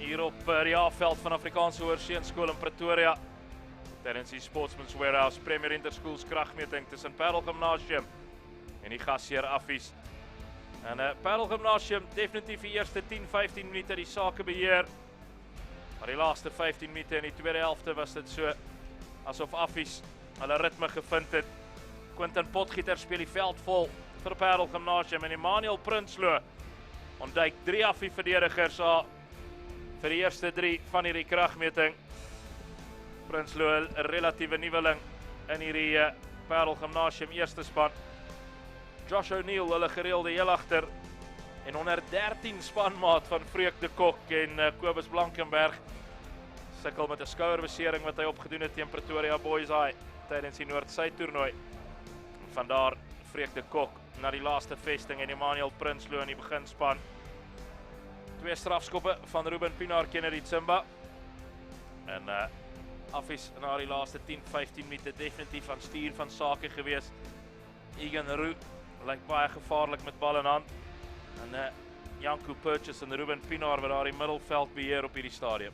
[SPEAKER 1] Hier op die A-veld van Afrikaanse Hoërseunskool in Pretoria tydens die Sportsman's Warehouse Premier Interschools kragmeting tussen Paarl Gimnasium en die gasheer Affies. En Paarl Gimnasium definitief die eerste 10-15 minute die sake beheer. Maar die laaste 15 minute in die tweede helfte was dit so asof Affies hulle ritme gevind het. Quentin Potgieter speel die veld vol vir Paarl Gimnasium en Emmanuel Prinsloo ontduik 3 Affie verdedigers vir die eerste 3 van hierdie kragmeting. Prinsloo 'n relatiewe nuweling in hierdie Paarl Gimnasium eerste span. Josh O'Neill hulle gereelde heel agter en onder 13 spanmaat van Freek de Kok en Kobus Blankenberg sukkel met 'n skouerbesering wat hy opgedoen het teen Pretoria Boys High tydens die Noord-Suid toernooi. Vandaar Freek de Kok na die laaste vesting en Emmanuel Prinsloo in die beginspan. 2 strafskoppe van Ruben Pienaar Kennedy Tsimba. En Affies na die laaste 10-15 minute definitief aan stuur van sake gewees. Egan Roux lyk baie gevaarlik met bal in hand. En Janko Purchase en Ruben Pienaar wat daar die middelveld beheer op hierdie stadium.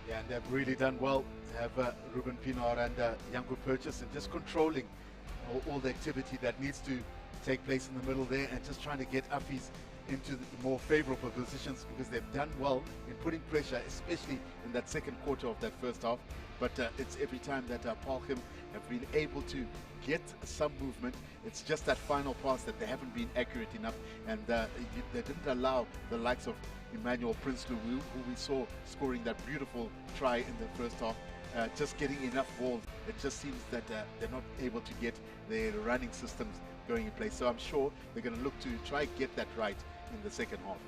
[SPEAKER 2] Yeah, and they've really done well. Have Ruben Pienaar and Janko Purchase and just controlling all the activity that needs to take place in the middle there and just trying to get Affies into the more favorable positions because they've done well in putting pressure, especially in that second quarter of that first half. But it's every time that Paarl Gim have been able to get some movement. It's just that final pass that they haven't been accurate enough, and they didn't allow the likes of Emmanuel Prinsloo, who we saw scoring that beautiful try in the first half, just getting enough balls. It just seems that they're not able to get their running systems going in place. So I'm sure they're going to look to try get that right in the second half.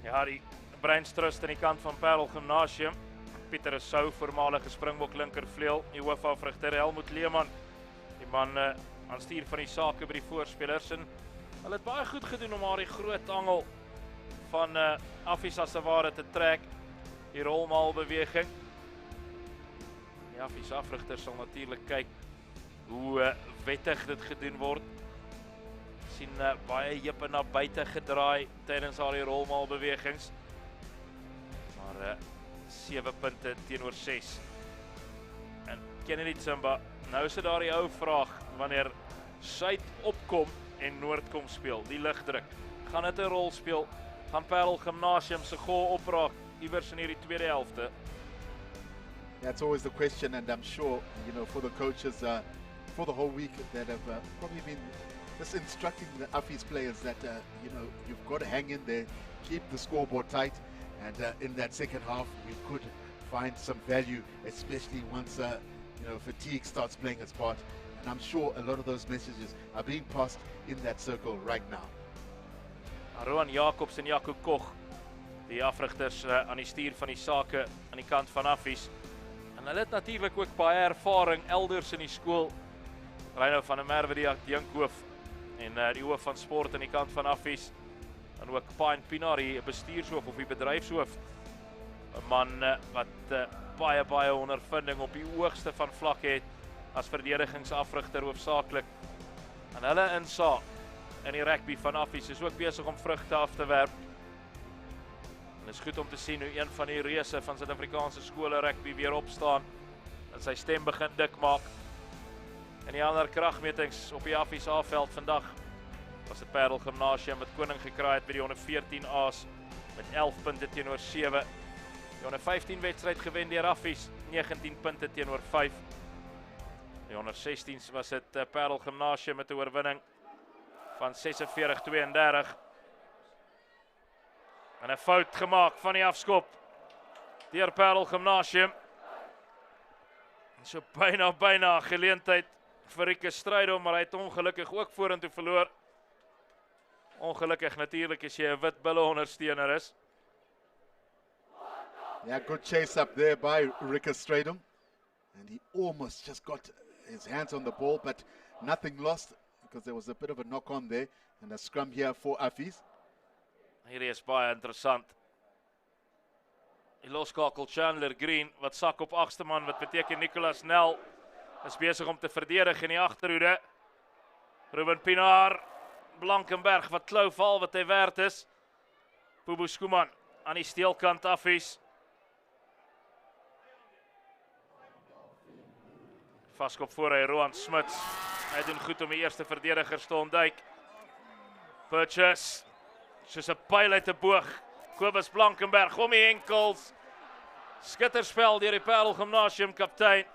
[SPEAKER 1] Ja, die breinstrust aan die kant van Paarl Gimnasium. Pieter Sou, voormalige Springbok linkervleuel, die hoofafrigter Helmut Leeman, die man aan stuur van die sake by die voorspelers, en hulle het baie goed gedoen om haar die groot angel van Affies as se ware te trek, die rolmaal beweging. Die Affies afrigter sal natuurlik kyk hoe wettig dit gedoen word. Sien baie heupe na buite gedraai tydens al die rolmaalbewegings. Maar 7 punte teenoor 6. En Kennedy Tsimba, nou is dit daar die ou vraag, wanneer Suid opkom en Noord kom speel, die ligdruk. Gaan dit 'n rol speel? Gaan Paarl Gimnasium se goal opraak iewers in hierdie tweede helfte?
[SPEAKER 2] That's always the question, and I'm sure, for the coaches for the whole week that have probably been just instructing the Affies players that, you've got to hang in there, keep the scoreboard tight, and in that second half, we could find some value, especially once, fatigue starts playing its part. And I'm sure a lot of those messages are being passed in that circle right now.
[SPEAKER 1] Roan Jacobs en Jaco Koch, die afrigters aan die stuur van die sake aan die kant van Affies. En hulle het natuurlik ook baie ervaring elders in die skool. Reino van der Merwe die adjunkhoof en die hoof van sport aan die kant van Affies. En ook Pine Pinaar, die bestuurshoof of die bedryfshoof. 'n Man wat baie ondervinding op die hoogste van vlak het as verdedigingsafrigter hoofsaaklik. En hulle insa in die rugby van Affies is ook besig om vrugte af te werp. En het is goed om te sien hoe een van die reuse van Suid-Afrikaanse skole rugby weer opstaan en sy stem begin dik maak. En die ander kragmetings op die Affies A-veld vandag was dit Paarl Gimnasium wat koning gekraai het by die onder 14 A's met 11 punte teenoor 7. Die onder 15 wedstryd gewen deur Affies, 19 punte teenoor 5. Die onder 16's was dit Paarl Gimnasium met 'n oorwinning van 46-32. En 'n fout gemaak van die afskop deur Paarl Gimnasium. So byna geleentheid vir Rieke Strydom, maar hy het ongelukkig ook vorentoe verloor. Ongelukkig natuurlik as jy 'n wit bulle ondersteuner is.
[SPEAKER 2] Yeah, good chase up there by Rieke Strydom. And he almost just got his hands on the ball, but nothing lost because there was a bit of a knock on there and a scrum here for Affies.
[SPEAKER 1] Hierdie is baie interessant. Die loskakel Chandler Green wat sak op agste man, wat beteken Nicolas Nel is besig om te verdedig in die agterhoede. Ruben Pinaar, Blankenberg wat klou val wat hy werd is. Pubu Skuman aan die steelkant Affies. Vaskop voor hy Roan Smits. Hy doen goed om die eerste verdedigers te ontduik. Purchase, soos 'n pyl uit 'n boog. Kobus Blankenberg om die enkels. Skitterspel deur die Paarl Gimnasium kaptein.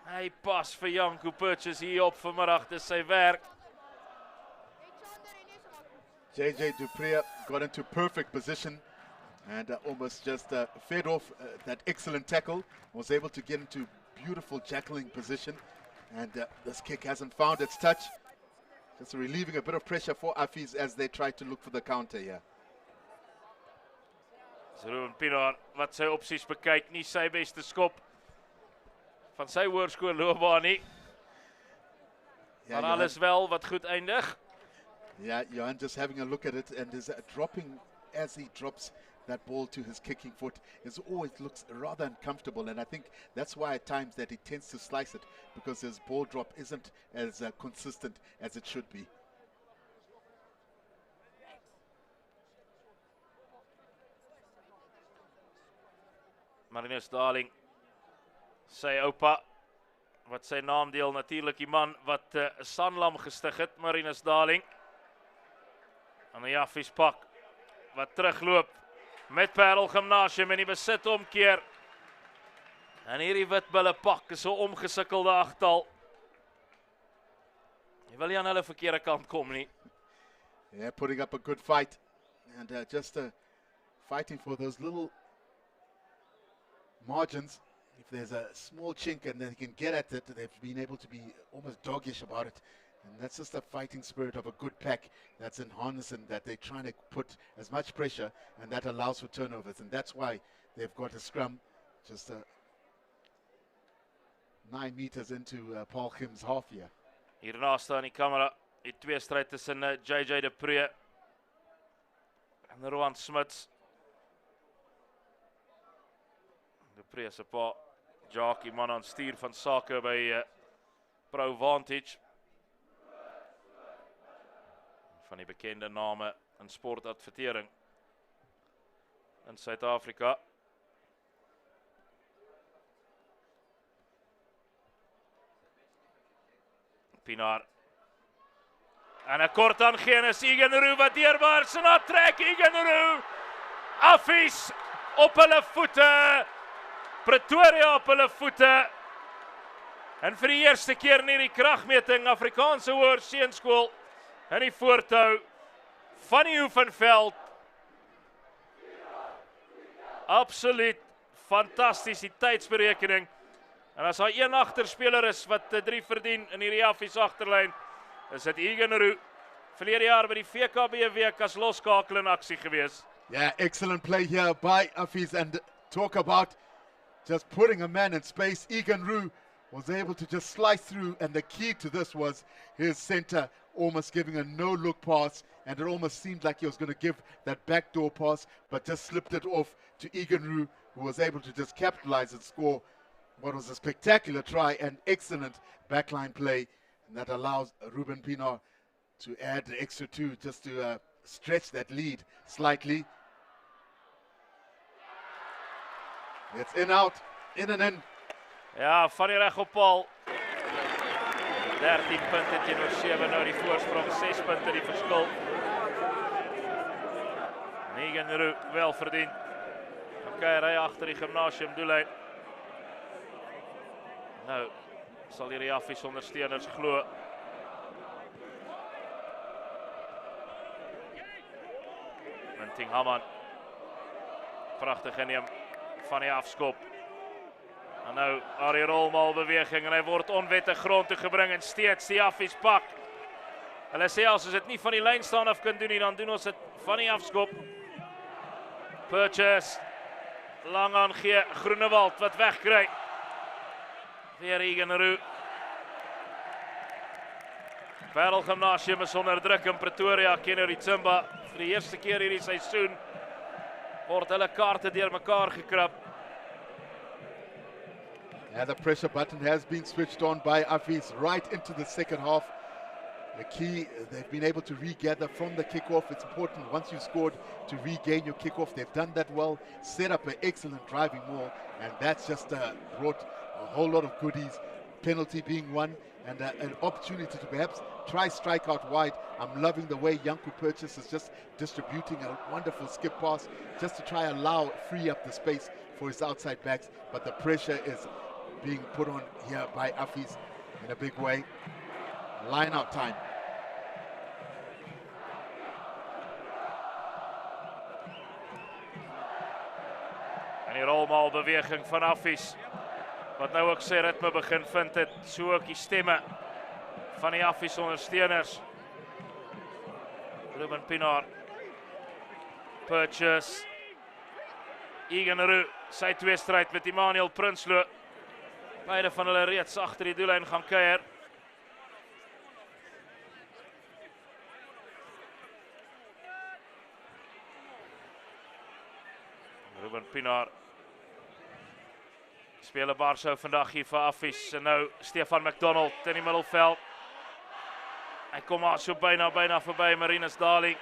[SPEAKER 1] Hy pas vir Janko Purchase hier op vanmiddag, dis sy werk.
[SPEAKER 2] JJ Dupree got into perfect position and almost just fed off that excellent tackle. Was able to get into beautiful jackling position, and this kick hasn't found its touch. Just relieving a bit of pressure for Affies as they try to look for the counter here.
[SPEAKER 1] Ruben Pinaar wat sy opsies bekyk, nie sy beste skop van sy hoërskoolloopbaan nie. Maar alles wel wat goed eindig.
[SPEAKER 2] Yeah, Johan just having a look at it and is dropping as he drops that ball to his kicking foot. It always looks rather uncomfortable, and I think that's why at times that he tends to slice it, because his ball drop isn't as consistent as it should be.
[SPEAKER 1] Marinus Darling, sy oupa, wat sy naam deel, natuurlik die man wat Sanlam gestig het, Marinus Darling. En die Affies pak, wat terugloop met Paarl Gimnasium en die besit omkeer. En hierdie witbulle pak is so omgesukkelde agtal. Jy wil nie aan hulle verkeerde kant kom nie.
[SPEAKER 2] Yeah, putting up a good fight and just fighting for those little margins. If there's a small chink and they can get at it, they've been able to be almost doggish about it. And that's just the fighting spirit of a good pack that's in harness, and that they're trying to put as much pressure, and that allows for turnovers. And that's why they've got a scrum just 9 meters into Paarl Gim's half here.
[SPEAKER 1] Hierna staan die kamera, die twee stryd tussen JJ Dupree en Roan Smits. Dupree se pa, Jackie man aan stuur van sake by Pro Vantage. Van die bekende name in sportadvertering in Suid-Afrika. Pienaar. En 'n kort aangeen is Igenroo wat deurwaars en dan trek Igenroo. Affies op hulle voete. Pretoria op hulle voete. En vir die eerste keer in hierdie kragmeting Afrikaanse Hoër Seunskool in die voortou van die Oefenveld. Absoluut fantasties die tydsberekening. En as daar een agterspeler is wat 3 verdien in hierdie Affies agterlyn, is dit Igenroo. Verlede jaar by die VKB week as loskakel in aksie gewees.
[SPEAKER 2] Yeah, excellent play here by Affies, and talk about just putting a man in space. Igenroo was able to just slice through, and the key to this was his center almost giving a no-look pass, and it almost seemed like he was going to give that backdoor pass, but just slipped it off to Igenroo, who was able to just capitalize and score what was a spectacular try and excellent backline play, and that allows Ruben Pienaar to add the extra 2 just to stretch that lead slightly. It's in, out, in and in.
[SPEAKER 1] Ja, van die reg op Paarl. 13 punte teenoor 7, nou die voorsprong, 6 punte die verskil. Igenroo wel verdien. Okay, ry agter die Gimnasium doellyn. Nou, sal hierdie Affies ondersteuners glo. Minting Hamman. Pragtig inneem van die afskop. En nou, Arie Rolmal beweging en hy word onwettig grond toe gebring en steeds die Affies pak. Hulle sê as dit nie van die lyn staan af kan doen nie, dan doen ons dit van die afskop. Purchase. Lang aangee, Groenewald wat wegkry. Weer Igenroo. Paarl Gimnasium is onder druk in Pretoria, Kennery Tsimba. Vir die eerste keer hierdie seisoen word hulle kaarte deur mekaar gekrap.
[SPEAKER 2] Yeah, the pressure button has been switched on by Affies right into the second half. The key, they've been able to regather from the kickoff. It's important once you've scored to regain your kickoff. They've done that well, set up an excellent driving maul, and that's just brought a whole lot of goodies. Penalty being one, and an opportunity to perhaps try strike out wide. I'm loving the way Janku Purchase is just distributing a wonderful skip pass just to try free up the space for his outside backs, but the pressure is being put on here by Affies in a big way. Line out time.
[SPEAKER 1] En die rolmaal beweging van Affies, wat nou ook sy ritme begin vind het, so ook die stemme van die Affies ondersteuners. Ruben Pienaar, Purchase, Igenroo, sy tweestryd met Emmanuel Prinsloo. Beide van hulle reeds agter die doellyn gaan kuier. Ruben Pienaar. Speel 'n barsou vandag hier vir Affies. En nou Stefan McDonald in die middelveld. Hy kom maar so byna verby Marinus Darling.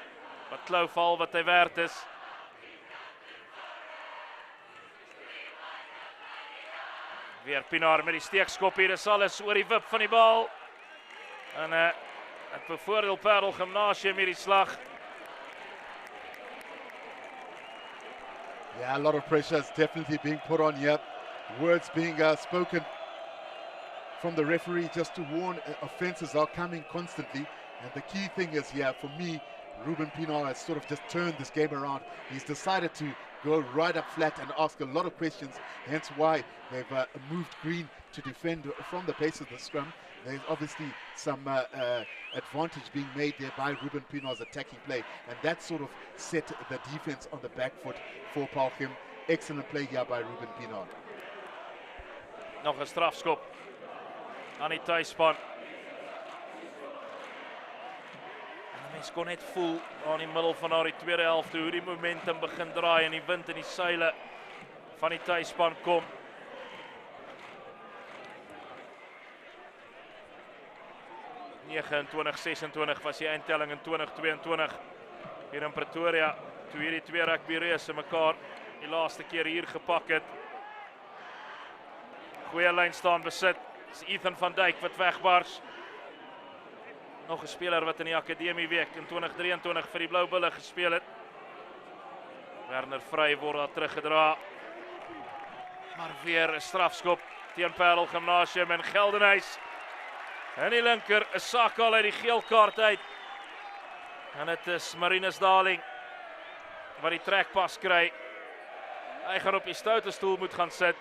[SPEAKER 1] Wat klou val wat hy werd is. Weer Pienaar met die steekskop hier, is alles oor die wip van die bal. En het bevoordeel Paarl Gimnasium hierdie slag.
[SPEAKER 2] Yeah, a lot of pressure is definitely being put on here. Words being spoken from the referee just to warn offences are coming constantly. And the key thing is here, for me, Ruben Pienaar has sort of just turned this game around. He's decided to go right up flat and ask a lot of questions, hence why they've moved green to defend from the pace of the scrum. There's obviously some advantage being made there by Ruben Pienaar's attacking play, and that sort of set the defense on the back foot for Paarl. Excellent play here by Ruben Pienaar.
[SPEAKER 1] Nog 'n strafskop aan die tuisspan. Mens kon net voel aan die middel van die tweede helfte hoe die momentum begin draai en die wind en die seile van die tuisspan kom. 29-26 was die eindtelling in 2022 hier in Pretoria, toe hierdie twee rugby reëse mekaar die laaste keer hier gepak het. Goeie lyn staan besit, is Ethan van Dijk wat wegbars. Nog 'n speler wat in die akademie week in 2023 vir die Blou Bulle gespeel het. Werner Vrey word daar teruggedra. Maar weer 'n strafskop teen Paarl Gimnasium en Geldenhuys. En die linker, 'n sak al uit die geel kaart uit. En dit is Marinus Darling wat die trekpas kry. Hy gaan op die stoute stoel moet gaan sit.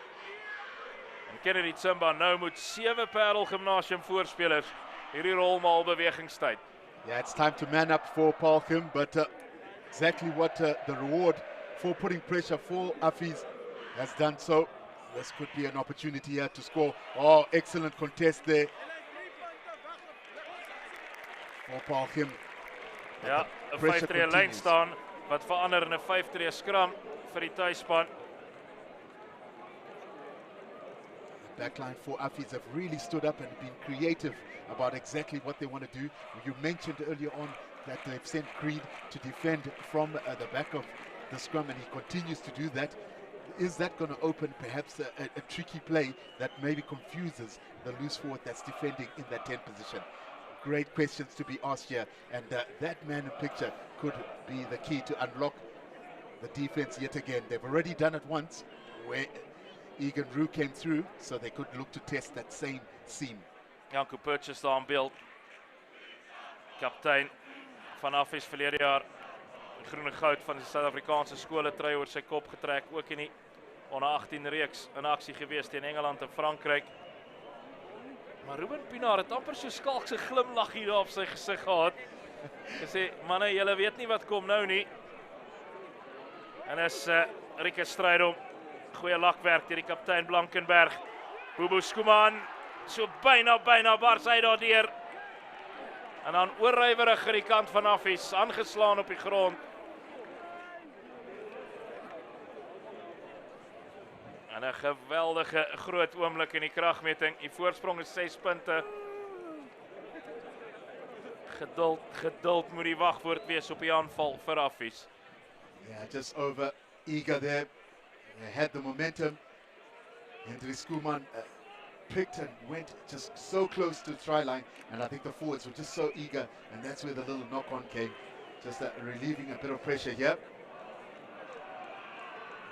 [SPEAKER 1] En Kennedy Tsimba nou moet 7 Paarl Gimnasium voorspelers hierdie rolmaal bewegingstyd.
[SPEAKER 2] Yeah, it's time to man up for Paarl Gim, but exactly what the reward for putting pressure for Affies has done so. This could be an opportunity here to score. Oh, excellent contest there for Paarl Gim.
[SPEAKER 1] Ja, 'n 5-3 lyn staan wat verander in 'n 5-3 skram vir die tuisspan.
[SPEAKER 2] Backline for Affies have really stood up and been creative about exactly what they want to do. You mentioned earlier on that they've sent Creed to defend from the back of the scrum, and he continues to do that. Is that going to open perhaps a tricky play that maybe confuses the loose forward that's defending in that 10 position? Great questions to be asked here, and that man in picture could be the key to unlock the defense yet again. They've already done it once where Egan Roo came through, so they could look to test that same seam.
[SPEAKER 1] Janko Purchase daar in beeld. Kaptein van Affies verlede jaar. Die groen en goud van die Suid-Afrikaanse skole trui oor sy kop getrek. Ook in die onder 18 reeks in aksie gewees teen Engeland en Frankryk. Maar Ruben Pienaar het amper so skalkse glimlag hier op sy gesig gehad. Hy sê, manne, julle weet nie wat kom nou nie. En is Rieke Strydom. Goeie lakwerk deur die kaptein Blankenberg. Bobo Skuman, so byna bars hy daardeur. En dan oorrywerig aan die kant van Affies, aangeslaan op die grond. En 'n geweldige groot oomblik in die kragmeting. Die voorsprong is 6 punte. Geduld moet die wagwoord wees op die aanval vir Affies.
[SPEAKER 2] Yeah, just over eager there. They had the momentum. Hendrik Skuman picked and went just so close to the try line, and I think the forwards were just so eager, and that's where the little knock-on came, just relieving a bit of pressure here.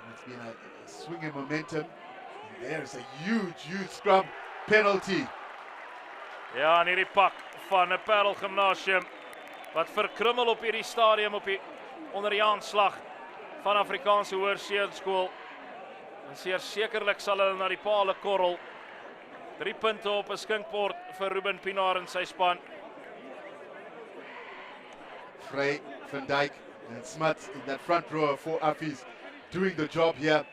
[SPEAKER 2] And it's been a swing in momentum, and there's a huge scrum penalty.
[SPEAKER 1] Ja, en hierdie pak van 'n Paarl Gimnasium wat verkrummel op hierdie stadium op die onder die aanslag van Afrikaanse Hoërseunskool. En sekerlik sal hulle na die paal korrel. 3 punte op 'n skinkbord vir Ruben Pienaar en sy span.
[SPEAKER 2] Vrey, Van Dijk and Smuts in that front row for Affies doing the job here.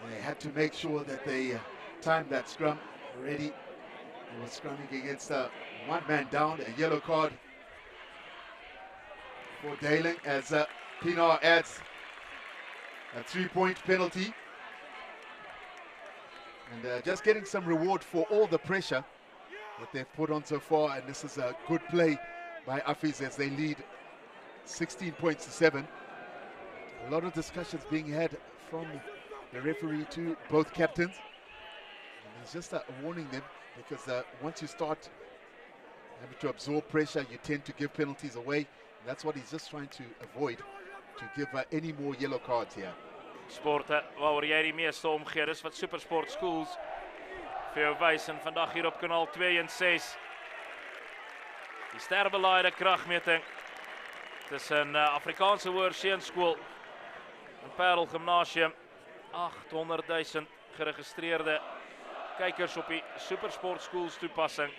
[SPEAKER 2] And they had to make sure that they timed that scrum already. They were scrumming against one man down, a yellow card for Daling as Pienaar adds a 3-point penalty. And just getting some reward for all the pressure that they've put on so far. And this is a good play by Affies as they lead 16 points to 7. A lot of discussions being had from the referee to both captains. And he's just warning them because once you start having to absorb pressure, you tend to give penalties away. And that's what he's just trying to avoid, to give any more yellow cards here.
[SPEAKER 1] Sporte waaroor jy die meeste omgee, dis wat Supersport Schools vir jou wys en vandag hier op kanaal 2 en 6. Die sterbelaaide kragmeting tussen Afrikaanse Hoërseunskool en Paarl Gimnasium. 800,000 geregistreerde kykers op die Supersport Schools toepassing.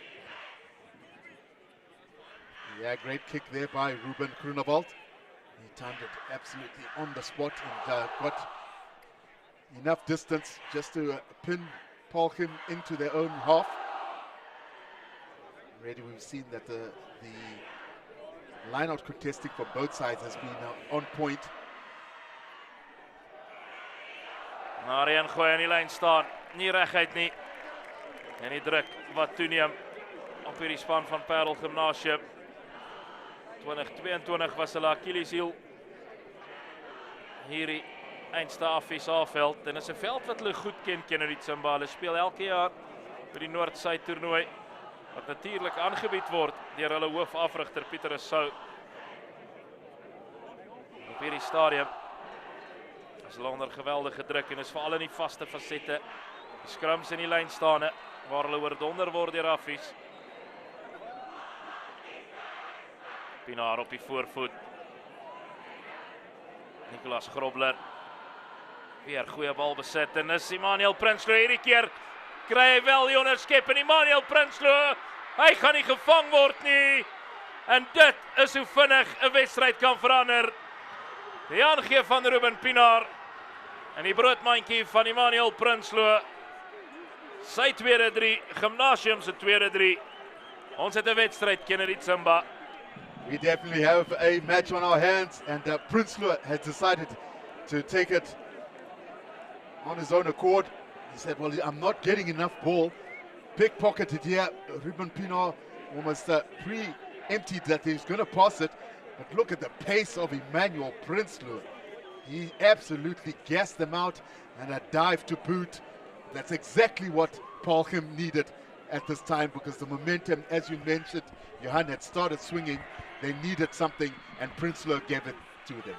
[SPEAKER 2] Yeah, great kick there by Ruben Kroenewald. He timed it absolutely on the spot and got enough distance just to pin Paarl Gim into their own half. Already we've seen that the line-out contesting for both sides has been on point.
[SPEAKER 1] Maar een gooi aan die lyn staan, nie reguit nie. En die druk wat toeneem Op hierdie span van Paarl Gimnasium. 2022 was hulle Achilleshiel. Hierdie eindste Affies A-veld. En is 'n veld wat hulle goed ken die Tsimba. Hulle speel elke jaar by die Noord-Suid toernooi. Wat natuurlik aangebied word deur hulle hoofafrigter Pieter Rousseau. Op hierdie stadium is hulle onder geweldige druk en is veral in die vaste fasette. Die scrums in die lynstane waar hulle oordonder word deur Affies. Pienaar op die voorvoet. Nicolas Grobler. Weer goeie bal besit en is Emmanuel Prinsloo hierdie keer. Kry hy wel die onderskep en Emmanuel Prinsloo. Hy gaan nie gevang word nie. En dit is hoe vinnig 'n wedstryd kan verander. Die aangee van Ruben Pienaar. En die broodmandjie van Emmanuel Prinsloo. Sy tweede 3, Gimnasium se tweede 3. Ons het 'n wedstryd die Tsimba.
[SPEAKER 2] We definitely have a match on our hands, and Prinsloo has decided to take it on his own accord. He said, well, I'm not getting enough ball. Pickpocketed here. Ruben Pienaar almost pre-emptied that he was going to pass it. But look at the pace of Emmanuel Prinsloo. He absolutely gassed them out, and a dive to boot. That's exactly what Paarl needed at this time, because the momentum, as you mentioned, Johan had started swinging. They needed something, and Prinsloo gave it to them.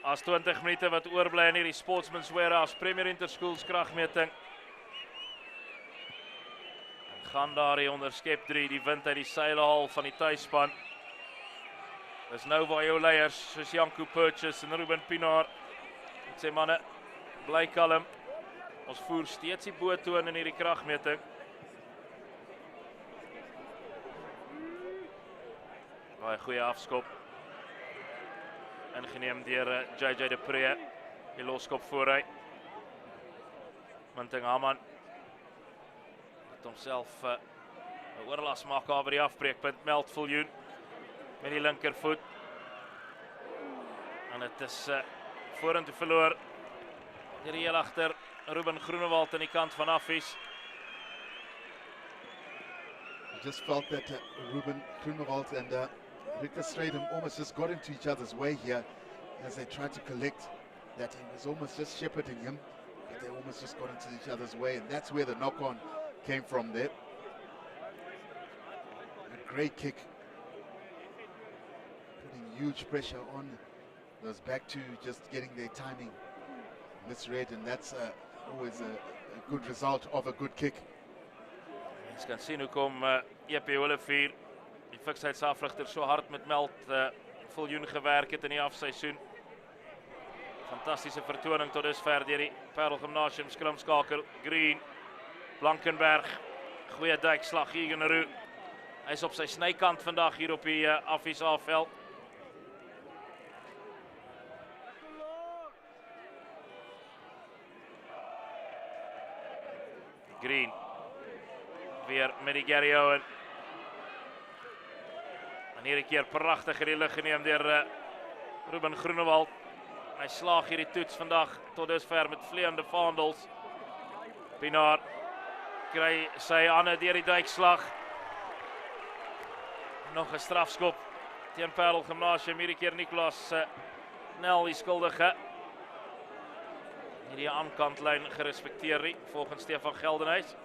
[SPEAKER 1] As 20 minute wat oorbly in hierdie Sportsman's Warehouse Premier Interschools kragmeting. En gaan daar die onderskep 3, die wind uit die seilehal van die tuisspan. Dis nou waar jou leiers soos Janko Purchase en Ruben Pienaar met sy manne bly kalm. Ons voer steeds die boottoon in hierdie kragmeting. Baie goeie afskop. Ingeneem deur JJ de Pre. Die loskop vooruit. Minting Haman het homself 'n oorlas maak daar by die afbreekpunt. Meld Viljoen met die linkervoet. En dit is vorentoe verloor. Deur die heel agter Ruben Groenewald aan die kant van Affies.
[SPEAKER 2] I just felt that Ruben Groenewald and Victor Stradum almost just got into each other's way here as they tried to collect that. He was almost just shepherding him, but they almost just got into each other's way, and that's where the knock-on came from there. A great kick, putting huge pressure on those back two, just getting their timing misread, and that's always a good result of a good kick.
[SPEAKER 1] Ons kan sien hoe kom EP Olivier, die fiksheidsafrigter, so hard met Meld Viljoen gewerk het in die afseisoen. Fantastiese vertoning tot dusver deur die Paarl Gimnasium skrimskaker Green. Blankenberg, goeie duikslag hier in Rugby. Hy is op sy snykant vandag hier op die Affies A-veld. Green weer met die Gary Owen. En hierdie keer pragtig in die lug geneem deur Ruben Groenewald. Hy slaag hierdie toets vandag tot dusver met vleiende vaandels. Pienaar kry sy hande deur die duikslag. Nog 'n strafskop teen Paarl Gimnasium. Hierdie keer Nicolas Nel die skuldige. Hierdie aankantlyn gerespekteer nie volgens Stefan Geldenhuys.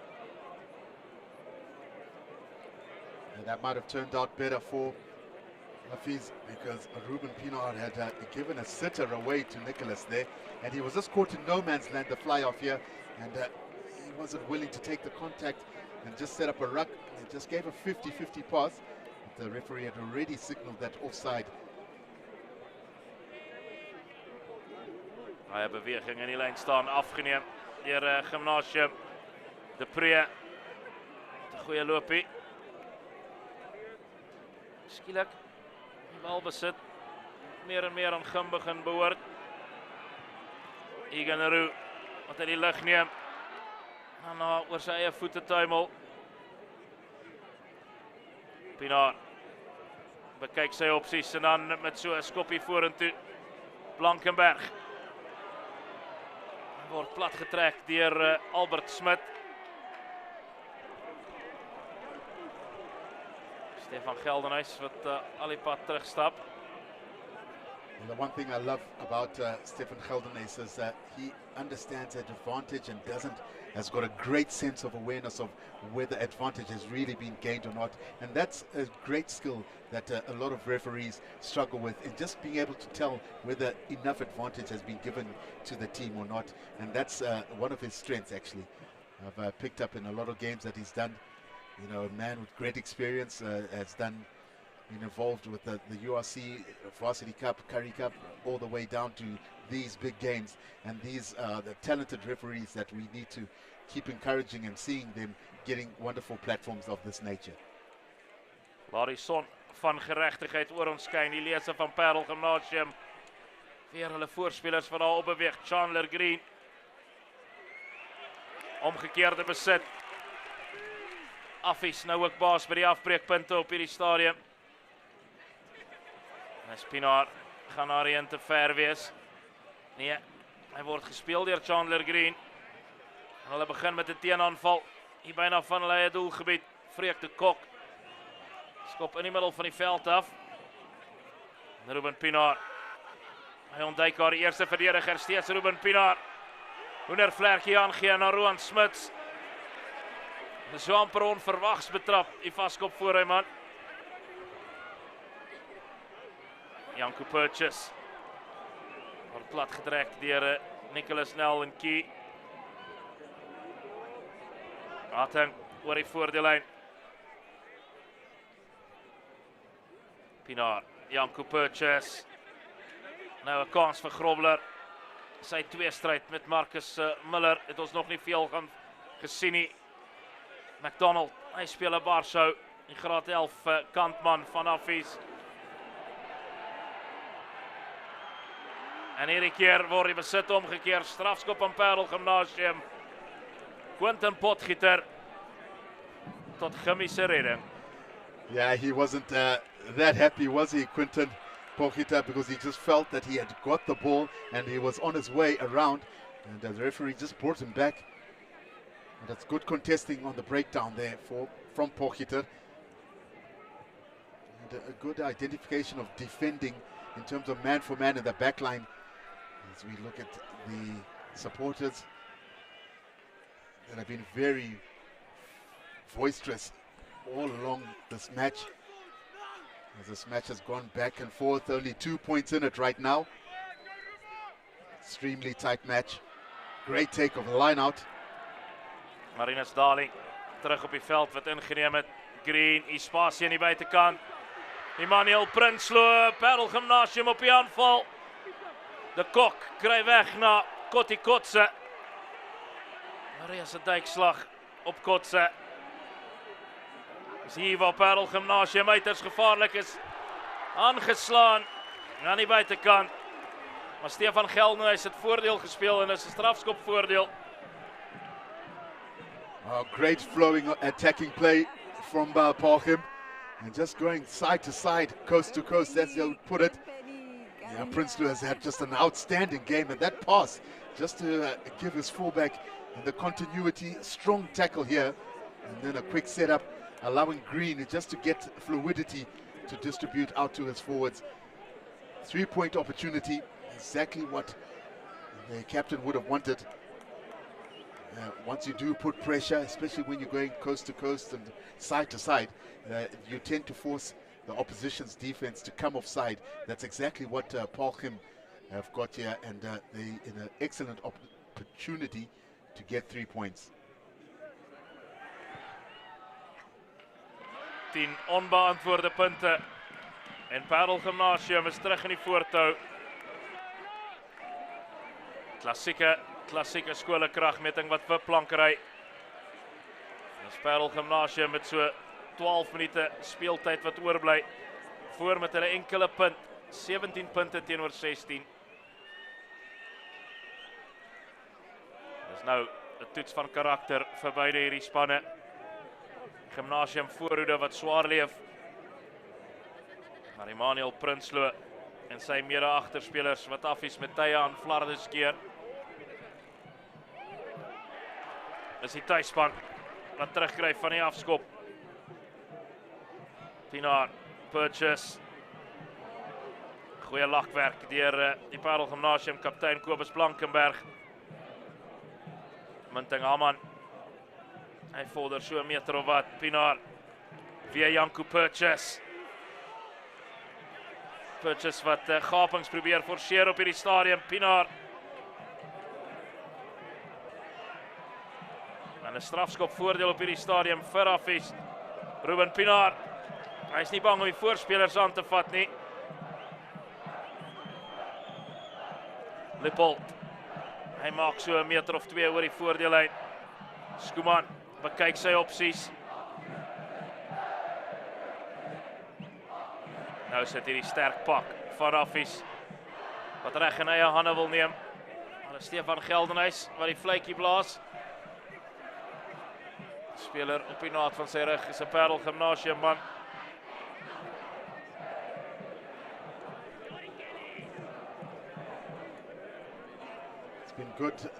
[SPEAKER 2] And that might have turned out better for Affies, because Ruben Pienaar had given a sitter away to Nicholas there, and he was just caught in no man's land, the fly off here, and he wasn't willing to take the contact and just set up a ruck. He just gave a 50-50 pass, but the referee had already signaled that offside.
[SPEAKER 1] Baie beweging in die lyn staan, afgeneem deur Gimnasium. De Pre, 'n goeie loopie. Skielik die bal besit, meer en meer aan Gim begin behoort. Iganaru wat hy die lug neem. En oor sy eie voete tuimel. Pienaar bekyk sy opsies en dan met so 'n skoppie vorentoe. Blankenberg word plat getrek deur Albert Smit. Stefan Geldenhuys wat al die pad terugstap.
[SPEAKER 2] And the one thing I love about Stefan Geldenhuys is that he understands that advantage and has got a great sense of awareness of whether advantage has really been gained or not. And that's a great skill that a lot of referees struggle with, in just being able to tell whether enough advantage has been given to the team or not. And that's one of his strengths, actually. I've picked up in a lot of games that he's done. You know, a man with great experience has been involved with the URC Varsity Cup, Currie Cup, all the way down to these big games. And these are the talented referees that we need to keep encouraging and seeing them getting wonderful platforms of this nature.
[SPEAKER 1] Laat die son van geregtigheid oor ons skyn. Die lese van Paarl Gimnasium. Weer hulle voorspelers van daar op beweeg. Chandler Green. Omgekeerde besit. Affies nou ook baas by die afbreekpunte op hierdie stadium. Pienaar gaan daarheen te ver wees. Nee, hy word gespeel deur Chandler Green. En hulle begin met 'n teenaanval. Hier byna van hulle eie doelgebied. Freek de Kok. Skop in die middel van die veld af. Ruben Pienaar. Hy ontduik haar eerste verdediger, steeds Ruben Pienaar. Hoendervlerkie aangee na Roan Smits. Dis so amper onverwags betrap, die vaskop voor hy man. Janko Purchase. Word plat gedrek deur Nicholas Nel en Key. Atting oor die voordeellyn. Pienaar, Janko Purchase. Nou 'n kans vir Grobler. Sy tweestryd met Marcus Miller het ons nog nie veel gaan gesien nie. McDonald, hy speel 'n barsou. Die graad 11 kantman van Affies. En hierdie keer word die besit omgekeer. Strafskop aan Paarl Gimnasium. Quentin Potgieter tot Gimmy se redding.
[SPEAKER 2] Yeah, he wasn't that happy, was he, Quentin Potgieter, because he just felt that he had got the ball and he was on his way around, and the referee just brought him back. And that's good contesting on the breakdown there from Potgieter. And a good identification of defending in terms of man for man in the back line. As we look at the supporters that have been very boisterous all along this match. As this match has gone back and forth, only 2 points in it right now. Extremely tight match. Great take of the line out.
[SPEAKER 1] Marinus Darling terug op die veld wat ingeneem het. Green, spasie aan die buitekant. Emmanuel Prinsloo, Paarl Gimnasium op die aanval. De Kok kry weg na Kotti Kotse. Maria se duikslag op Kotse. Dis hier waar Paarl Gimnasium uiters gevaarlik is. Aangeslaan aan die buitekant. Maar Stefan Geldenhuys het voordeel gespeel en is 'n strafskop voordeel.
[SPEAKER 2] Great flowing attacking play from Paarl, and just going side to side, coast to coast, as they would put it. Yeah, Prinsloo has had just an outstanding game, and that pass just to give his fullback and the continuity, strong tackle here, and then a quick setup, allowing Green just to get fluidity to distribute out to his forwards. 3-point opportunity, exactly what the captain would have wanted. Once you do put pressure, especially when you're going coast to coast and side to side, you tend to force the opposition's defense to come offside. That's exactly what Paarl have got here, and they in an excellent opportunity to get 3 points.
[SPEAKER 1] 10 onbeantwoorde punte. En Paarl Gimnasium is terug in die voortou. Klassieke skolekragmeting wat wipplankery. Dis Paarl Gimnasium met so 12 minute speeltyd wat oorbly. Voor met hulle enkele punt, 17 punte teenoor 16. Dis nou 'n toets van karakter vir beide hierdie spanne. Gimnasium voorhoede wat swaar leef. Maar Emmanuel Prinsloo en sy mede-agterspelers wat Affies met tye aan flarde skeer. Dis die tuisspan wat terugkry van die afskop. Pienaar, Purchase. Goeie lakwerk deur die Paarl Gimnasium kaptein Kobus Blankenberg. Munting Haman. Hy vorder so 'n meter of wat. Pienaar via Janko Purchase. Purchase wat gapings probeer forceer op hierdie stadium. Pienaar. En 'n strafskop voordeel op hierdie stadium vir Affies. Ruben Pienaar. Hy is nie bang om die voorspelers aan te vat nie. Lippold. Hy maak so 'n meter of 2 oor die voordeellyn. Skuman bekyk sy opsies. Nou sit hierdie sterk pak van Affies wat reg in eie hande wil neem. Maar Stefan Geldenhuys wat die fluitjie blaas. Speler op die naad van sy rug is 'n Paarl Gimnasium man.
[SPEAKER 2] It's been good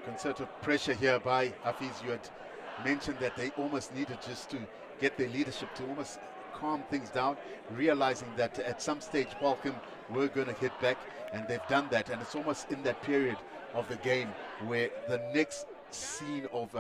[SPEAKER 2] concerted pressure here by Affies. You had mentioned that they almost needed just to get their leadership to almost calm things down, realizing that at some stage Paarl were going to hit back, and they've done that, and it's almost in that period of the game where the next scene of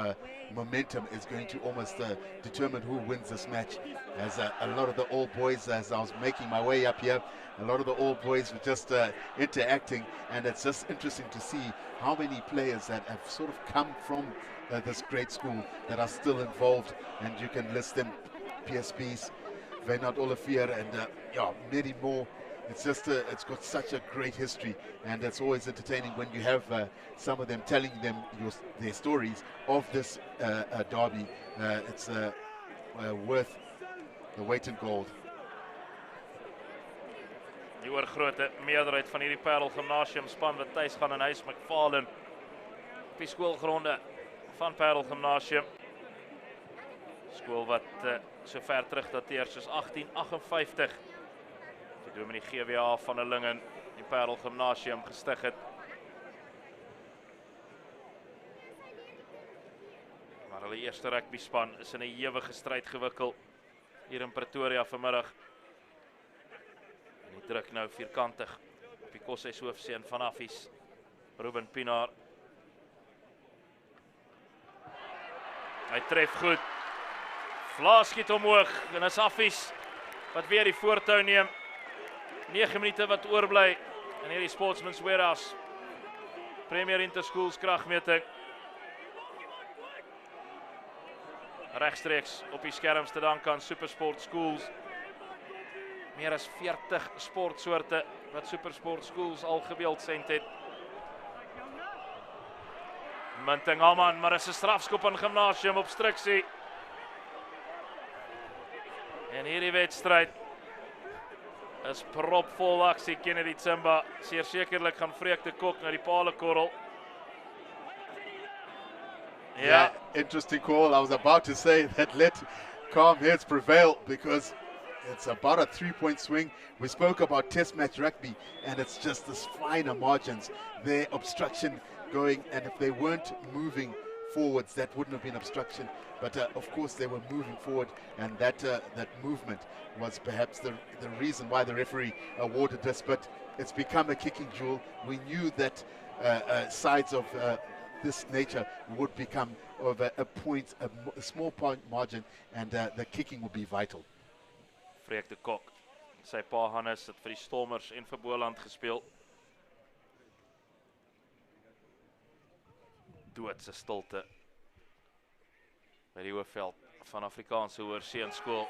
[SPEAKER 2] momentum is going to almost determine who wins this match. As a lot of the old boys, as I was making my way up here, a lot of the old boys were just interacting, and it's just interesting to see how many players that have sort of come from this great school that are still involved, and you can list them: PSBs, Wynand Olivier, and yeah, many more. It's just it's got such a great history, and it's always entertaining when you have some of them telling them their stories of this derby. It's worth the weight in gold.
[SPEAKER 1] Die oorgrote meerderheid van hierdie Paarl Gimnasium span wat tuis gaan in huis McFarlane op die skoolgronde van Paarl Gimnasium. Skool wat so ver terug dateer soos 1858. Die Dominee GWA van 'n Lingen die Paarl Gimnasium gestig het. Maar hulle eerste rugby span is in 'n ewige stryd gewikkel hier in Pretoria vanmiddag. En die druk nou vierkantig op die koshuishoofseun van Affies, Ruben Pienaar. Hy tref goed. Vlaas skiet omhoog en is Affies wat weer die voortou neem. 9 minute wat oorbly in hierdie Sportsman's Warehouse Premier Interschools kragmeting. Regstreeks op die skerms te dank aan Supersport Schools. Meer as 40 sportsoorte wat Supersport Schools al gebeeldsend het. Munting Haman, maar is 'n strafskop aan Gimnasium obstruksie. En hierdie wedstryd is propvol aksie. Kennedy Tsimba sekerlik gaan Freek de Kok na die paalekorrel.
[SPEAKER 2] Yeah, interesting call. I was about to say that let calm heads prevail, because it's about a 3-point swing. We spoke about test match rugby, and it's just this finer margins. Their obstruction going, and if they weren't moving forwards, that wouldn't have been obstruction. But of course they were moving forward, and that movement was perhaps the reason why the referee awarded this. But it's become a kicking duel. We knew that sides of this nature would become of a point, a small point margin, and the kicking would be vital.
[SPEAKER 1] Freek de Kok, sy pa Hannes het vir die Stormers en vir Boland gespeel. Doodse stilte by die hoofveld van Afrikaanse Hoërseunskool.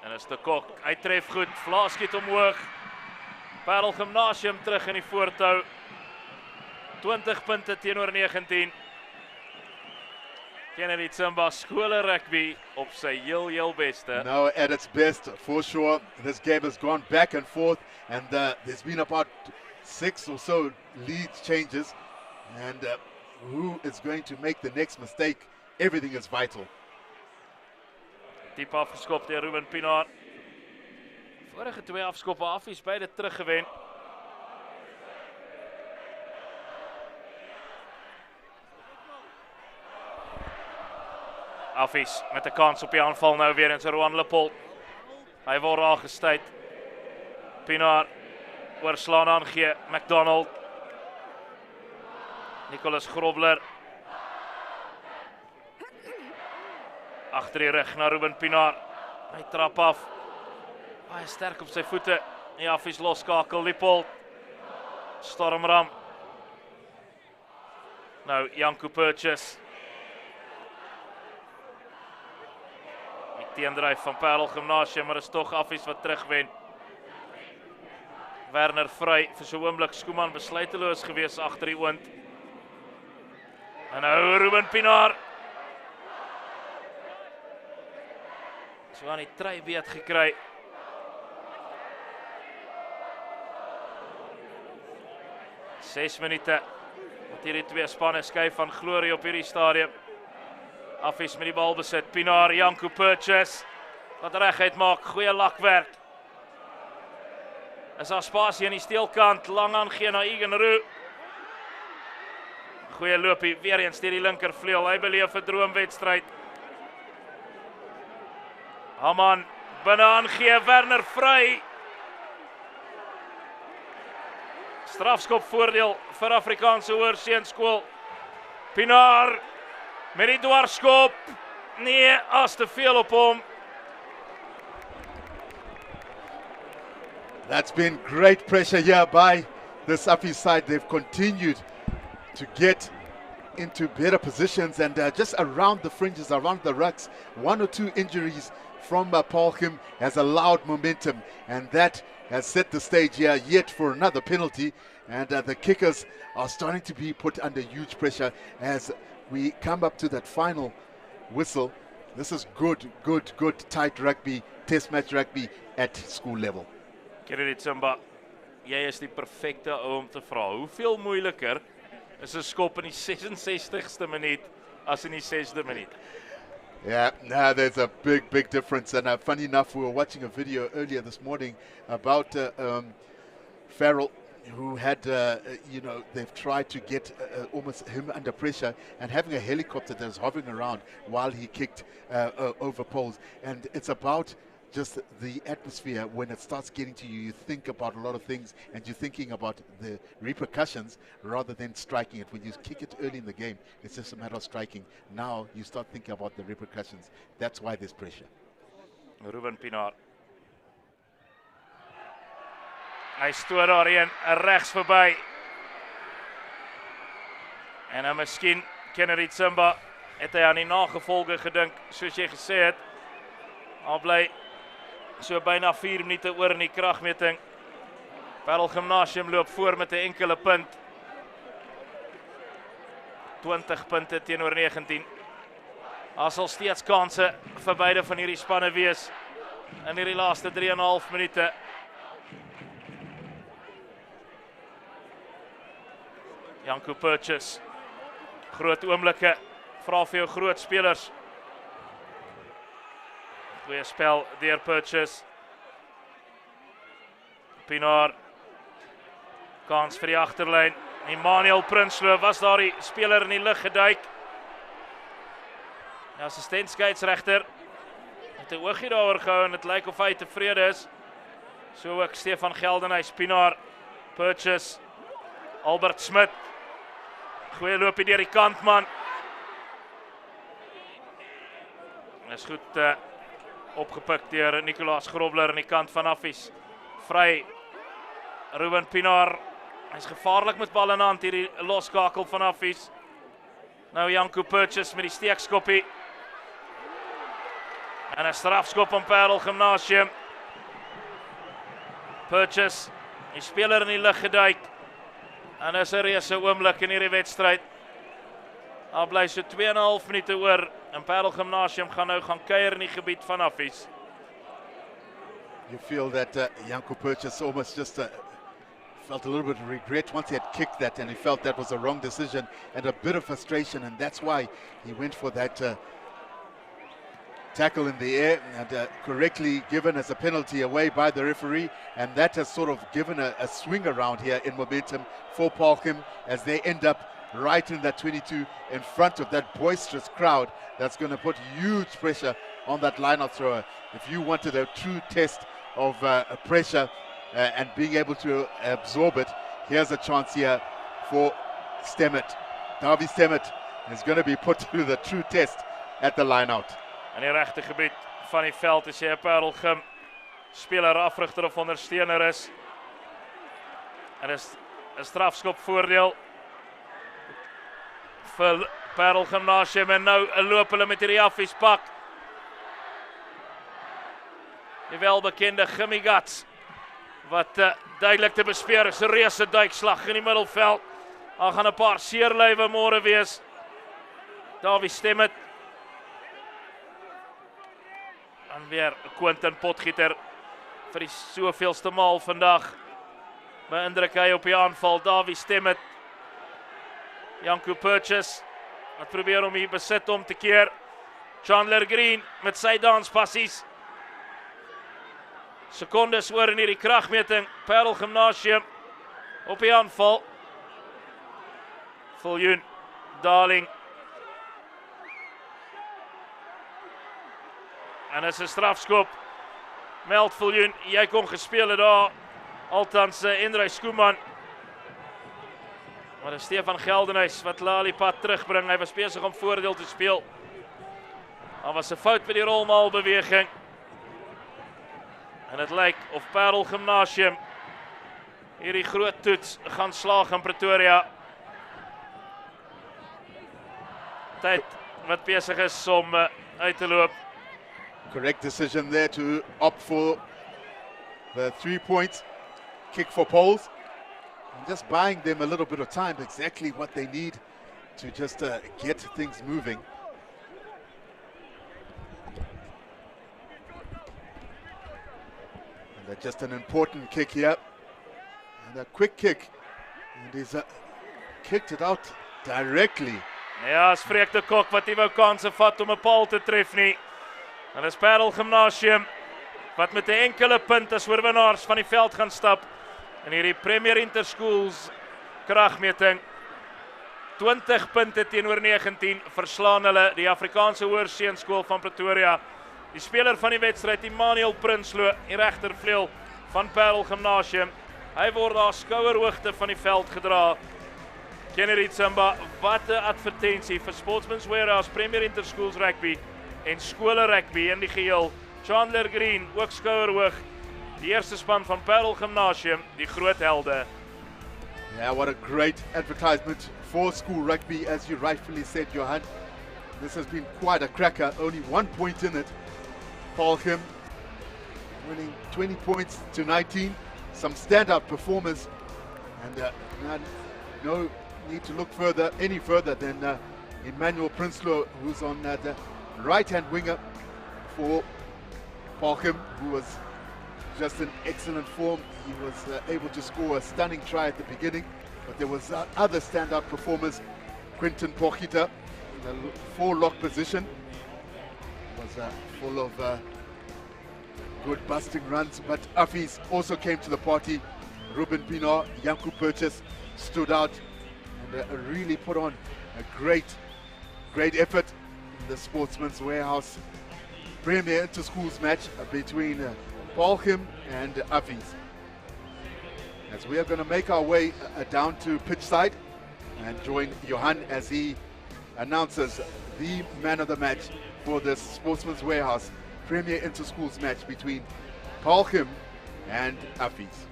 [SPEAKER 1] En is de Kok, hy tref goed, Vlaas skiet omhoog. Paarl Gimnasium terug in die voortou. 20 punte teenoor 19. Kennedy Tsimba, skole rugby op sy heel beste.
[SPEAKER 2] No, at its best, for sure. This game has gone back and forth, and there's been about 6 or so lead changes, and who is going to make the next mistake? Everything is vital.
[SPEAKER 1] Diep afgeskop deur Ruben Pienaar. Vorige 2 afskoppe Affies beide teruggewen. Affies met 'n kans op die aanval nou weer in sy Roan Lippold. Hy word aangestuit. Pienaar oorslaan aangee, McDonald. Nicholas Grobler. Agter die rug na Ruben Pienaar. Hy trap af. Hy is sterk op sy voete. Die Affies loskakel, Lipold. Stormram. Nou, Janko Purchase. Die teendryf van Paarl Gimnasium, maar is toch Affies wat terugwen. Werner vry, vir so 'n oomblik Schoeman besluiteloos gewees agter die oond. En nou Ruben Pienaar. So aan die treibeet gekry. Ses minute. Wat hierdie twee spanne skuif van glorie op hierdie stadium. Affies met die bal besit. Pienaar, Janko Purchase. Wat reguit maak, goeie lakwerk. Is daar spasie aan die steelkant, lang aangee na Egan Roux. Goeie loopie, weer eens deur die linkervleuel. Hy beleef 'n droomwedstryd. Haman binne aangee, Werner vry. Strafskop voordeel vir Afrikaanse Hoërseunskool. Pienaar met die dwarsskop. Nee, as te veel op hom.
[SPEAKER 2] That's been great pressure here by this Affies side. They've continued to get into better positions and just around the fringes, around the rucks. One or two injuries from Paarl has allowed momentum, and that has set the stage here yet for another penalty. And the kickers are starting to be put under huge pressure as we come up to that final whistle. This is good tight rugby, test match rugby at school level.
[SPEAKER 1] Kennedy Tsimba, jy is die perfekte ou om te vra. Hoeveel moeiliker is 'n skop in die 66ste minuut as in die 6de minuut?
[SPEAKER 2] Yeah, there's a big difference. And funny enough, we were watching a video earlier this morning about Farrell, who had, they've tried to get almost him under pressure and having a helicopter that was hovering around while he kicked over poles. And it's about just the atmosphere. When it starts getting to you, you think about a lot of things and you're thinking about the repercussions rather than striking it. When you kick it early in the game, it's just a matter of striking. Now you start thinking about the repercussions. That's why there's pressure.
[SPEAKER 1] Ruben Pienaar. Hy stoot daarheen, regs verby. En dan miskien Kennedy Tsimba het hy aan die nagevolge gedink, soos jy gesê het. Al bly so byna 4 minute oor in die kragmeting. Paarl Gimnasium loop voor met 'n enkele punt. 20 punte teenoor 19. Daar sal steeds kanse vir beide van hierdie spanne wees in hierdie laaste 3,5 minute. Janko Purchase. Groot oomblikke. Vra vir jou groot spelers. Goeie spel deur Purchase. Pienaar. Kans vir die agterlyn. Emmanuel Prinsloo was daar die speler in die lug geduik. Die assistent skeieregter het 'n oogie daaroor gehou en dit lyk of hy tevrede is. So ook Stefan Geldenhuys, Pienaar, Purchase, Albert Smit. Goeie loopie deur die kant, man. Is goed opgepik deur Nicholas Grobler aan die kant van Affies. Vry. Ruben Pienaar. Hy's gevaarlik met bal in hand hierdie loskakel van Affies. Nou Janko Purchase met die steekskoppie. En 'n strafskop aan Paarl Gimnasium. Purchase, die speler in die lug geduik. En is 'n reuse oomblik in hierdie wedstryd. Daar bly so 2,5 minute oor en Paarl Gimnasium gaan nou gaan kuier in die gebied van Affies.
[SPEAKER 2] You feel that Janko Purchase almost just felt a little bit of regret once he had kicked that, and he felt that was a wrong decision and a bit of frustration, and that's why he went for that tackle in the air and correctly given as a penalty away by the referee, and that has sort of given a swing around here in momentum for Paarl as they end up right in that 22 in front of that boisterous crowd that's going to put huge pressure on that line-out thrower. If you wanted a true test of pressure and being able to absorb it, here's a chance here for Stemmet. Davie Stemmet is going to be put through the true test at the line-out.
[SPEAKER 1] In die regte gebied van die veld is hy 'n Paarl Gim speler, afrigter of ondersteuner is. En is 'n strafskop voordeel vir Paarl Gimnasium en nou 'n loop hulle met hierdie Affies pak. Die welbekende Gimmie Guts wat duidelik te bespeer is, 'n reuse duikslag in die middelveld. Daar gaan 'n paar seerlywe môre wees. Davie Stemmet. En weer 'n Quentin Potgieter vir die soveelste maal vandag. Beïndruk hy op die aanval. Davie Stemmet. Janko Purchase wat probeer om hier besit om te keer. Chandler Green met sy danspassies. Sekondes oor in hierdie kragmeting. Paarl Gimnasium op die aanval. Viljoen, Darling. En is 'n strafskop. Meld Viljoen, jy kon gespeel het daar. Althans Indrey Skooman. Maar dis Stefan Geldenhuys wat Lalipad terugbring. Hy was besig om voordeel te speel. Daar was 'n fout by die rolmaalbeweging. En dit lyk of Paarl Gimnasium hierdie groot toets gaan slaag in Pretoria. Tyd wat besig is om uit te loop.
[SPEAKER 2] Correct decision there to opt for the 3-point kick for Paarl. And just buying them a little bit of time, exactly what they need to just get things moving. And that's just an important kick here. And a quick kick. And he's kicked it out directly.
[SPEAKER 1] Ja, spreek de Kok wat nie wou kanse vat om 'n paal te tref nie. En is Paarl Gimnasium wat met 'n enkele punt as oorwinnaars van die veld gaan stap in hierdie Premier Interschools kragmeting. 20 punte teenoor 19 verslaan hulle die Afrikaanse Hoërseunskool van Pretoria. Die speler van die wedstryd, Emmanuel Prinsloo, die regtervleuel van Paarl Gimnasium. Hy word daar skouerhoogte van die veld gedra. Kennedy Tsamba, wat 'n advertensie vir Sportsman's Warehouse, Premier Interschools Rugby en skole rugby in die geheel. Chandler Green, ook skouerhoog. Die eerste span van Paarl Gimnasium, die groot helde.
[SPEAKER 2] Yeah, what a great advertisement for school rugby, as you rightfully said, Johan. This has been quite a cracker, only 1 point in it. Paarl Gim winning 20 points to 19. Some standout performers, and no need to look any further than Emmanuel Prinsloo, who's on the right-hand winger for Paarl Gim, who was just in excellent form. He was able to score a stunning try at the beginning, but there was other standout performers. Quentin Potgieter in the 4-lock position was full of good busting runs, but Affies also came to the party. Ruben Pienaar, Janko Purchase stood out and really put on a great effort in the Sportsman's Warehouse Premier Interschools match between Paarl Gim and Affies. As we are going to make our way down to pitch side and join Johan as he announces the man of the match for the Sportsman's Warehouse Premier Interschools match between Paarl Gim and Affies.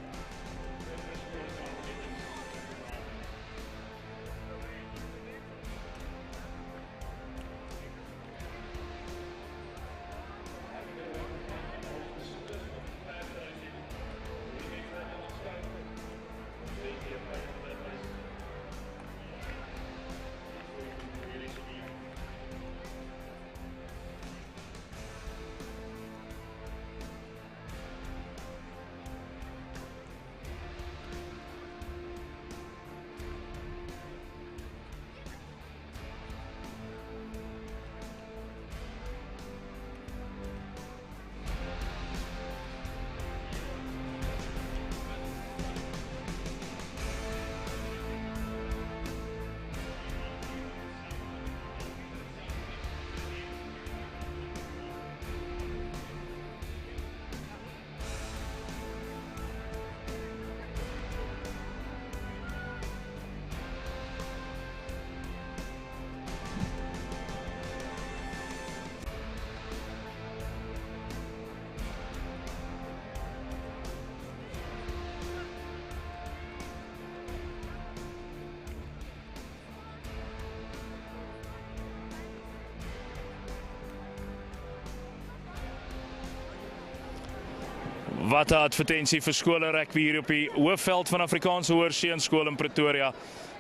[SPEAKER 1] Wat 'n advertensie vir skole rugby hier op die hoofveld van Afrikaanse Hoërseunskool in Pretoria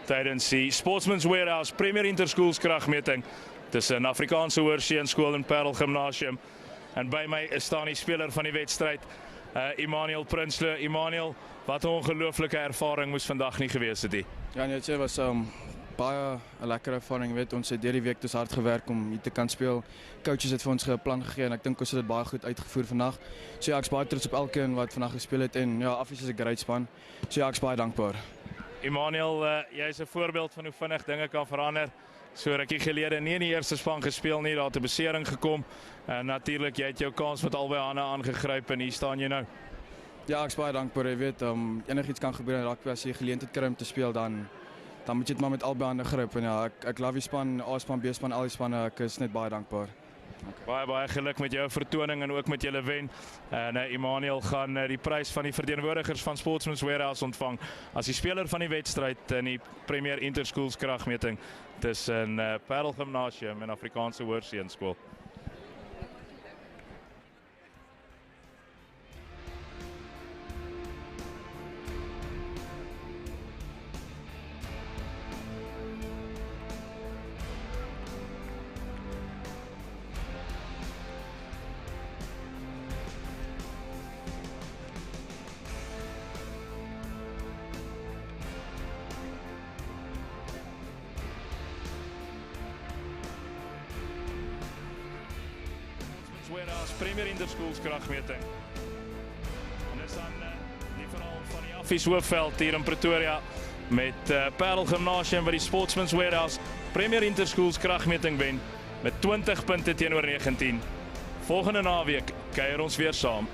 [SPEAKER 1] tydens die Sportsman's Warehouse Premier Interschools kragmeting tussen Afrikaanse Hoërseunskool en Paarl Gimnasium. En by my staan die speler van die wedstryd, Emmanuel Prinsloo. Emmanuel, wat 'n ongelooflike ervaring moes vandag nie gewees het nie.
[SPEAKER 3] Ja, nee, dit was baie 'n lekker ervaring. Weet, ons het deur die week dus hard gewerk om hier te kan speel. Coaches het vir ons 'n plan gegee en ek dink ons het dit baie goed uitgevoer vandag. So ja, ek's baie trots op elkeen wat vandag gespeel het en ja, Affies is 'n great span. So ja, ek's baie dankbaar.
[SPEAKER 1] Emmanuel, jy is 'n voorbeeld van hoe vinnig dinge kan verander. So rukkie gelede nie in die eerste span gespeel nie, daar het 'n besering gekom. Natuurlik, jy het jou kans met albei hande aangegryp en hier staan jy nou.
[SPEAKER 3] Ja, ek's baie dankbaar. Jy weet, enigiets kan gebeur in rugby. As jy geleentheid kry om te speel, dan moet jy dit maar met albei hande gryp. En ja, ek love die span, A-span, B-span, al die spanne. Ek is net baie dankbaar.
[SPEAKER 1] Baie geluk met jou vertoning en ook met julle wen. En Emmanuel gaan die prys van die verteenwoordigers van Sportsman's Warehouse ontvang as die speler van die wedstryd in die Premier Interschools kragmeting tussen Paarl Gimnasium en Afrikaanse Hoërseunskool. Warehouse Premier Interschools kragmeting. En dis dan die verhaal van die Affies hoofveld hier in Pretoria met Paarl Gimnasium wat die Sportsman's Warehouse Premier Interschools kragmeting wen met 20 punte teenoor 19. Volgende naweek kuier ons weer saam.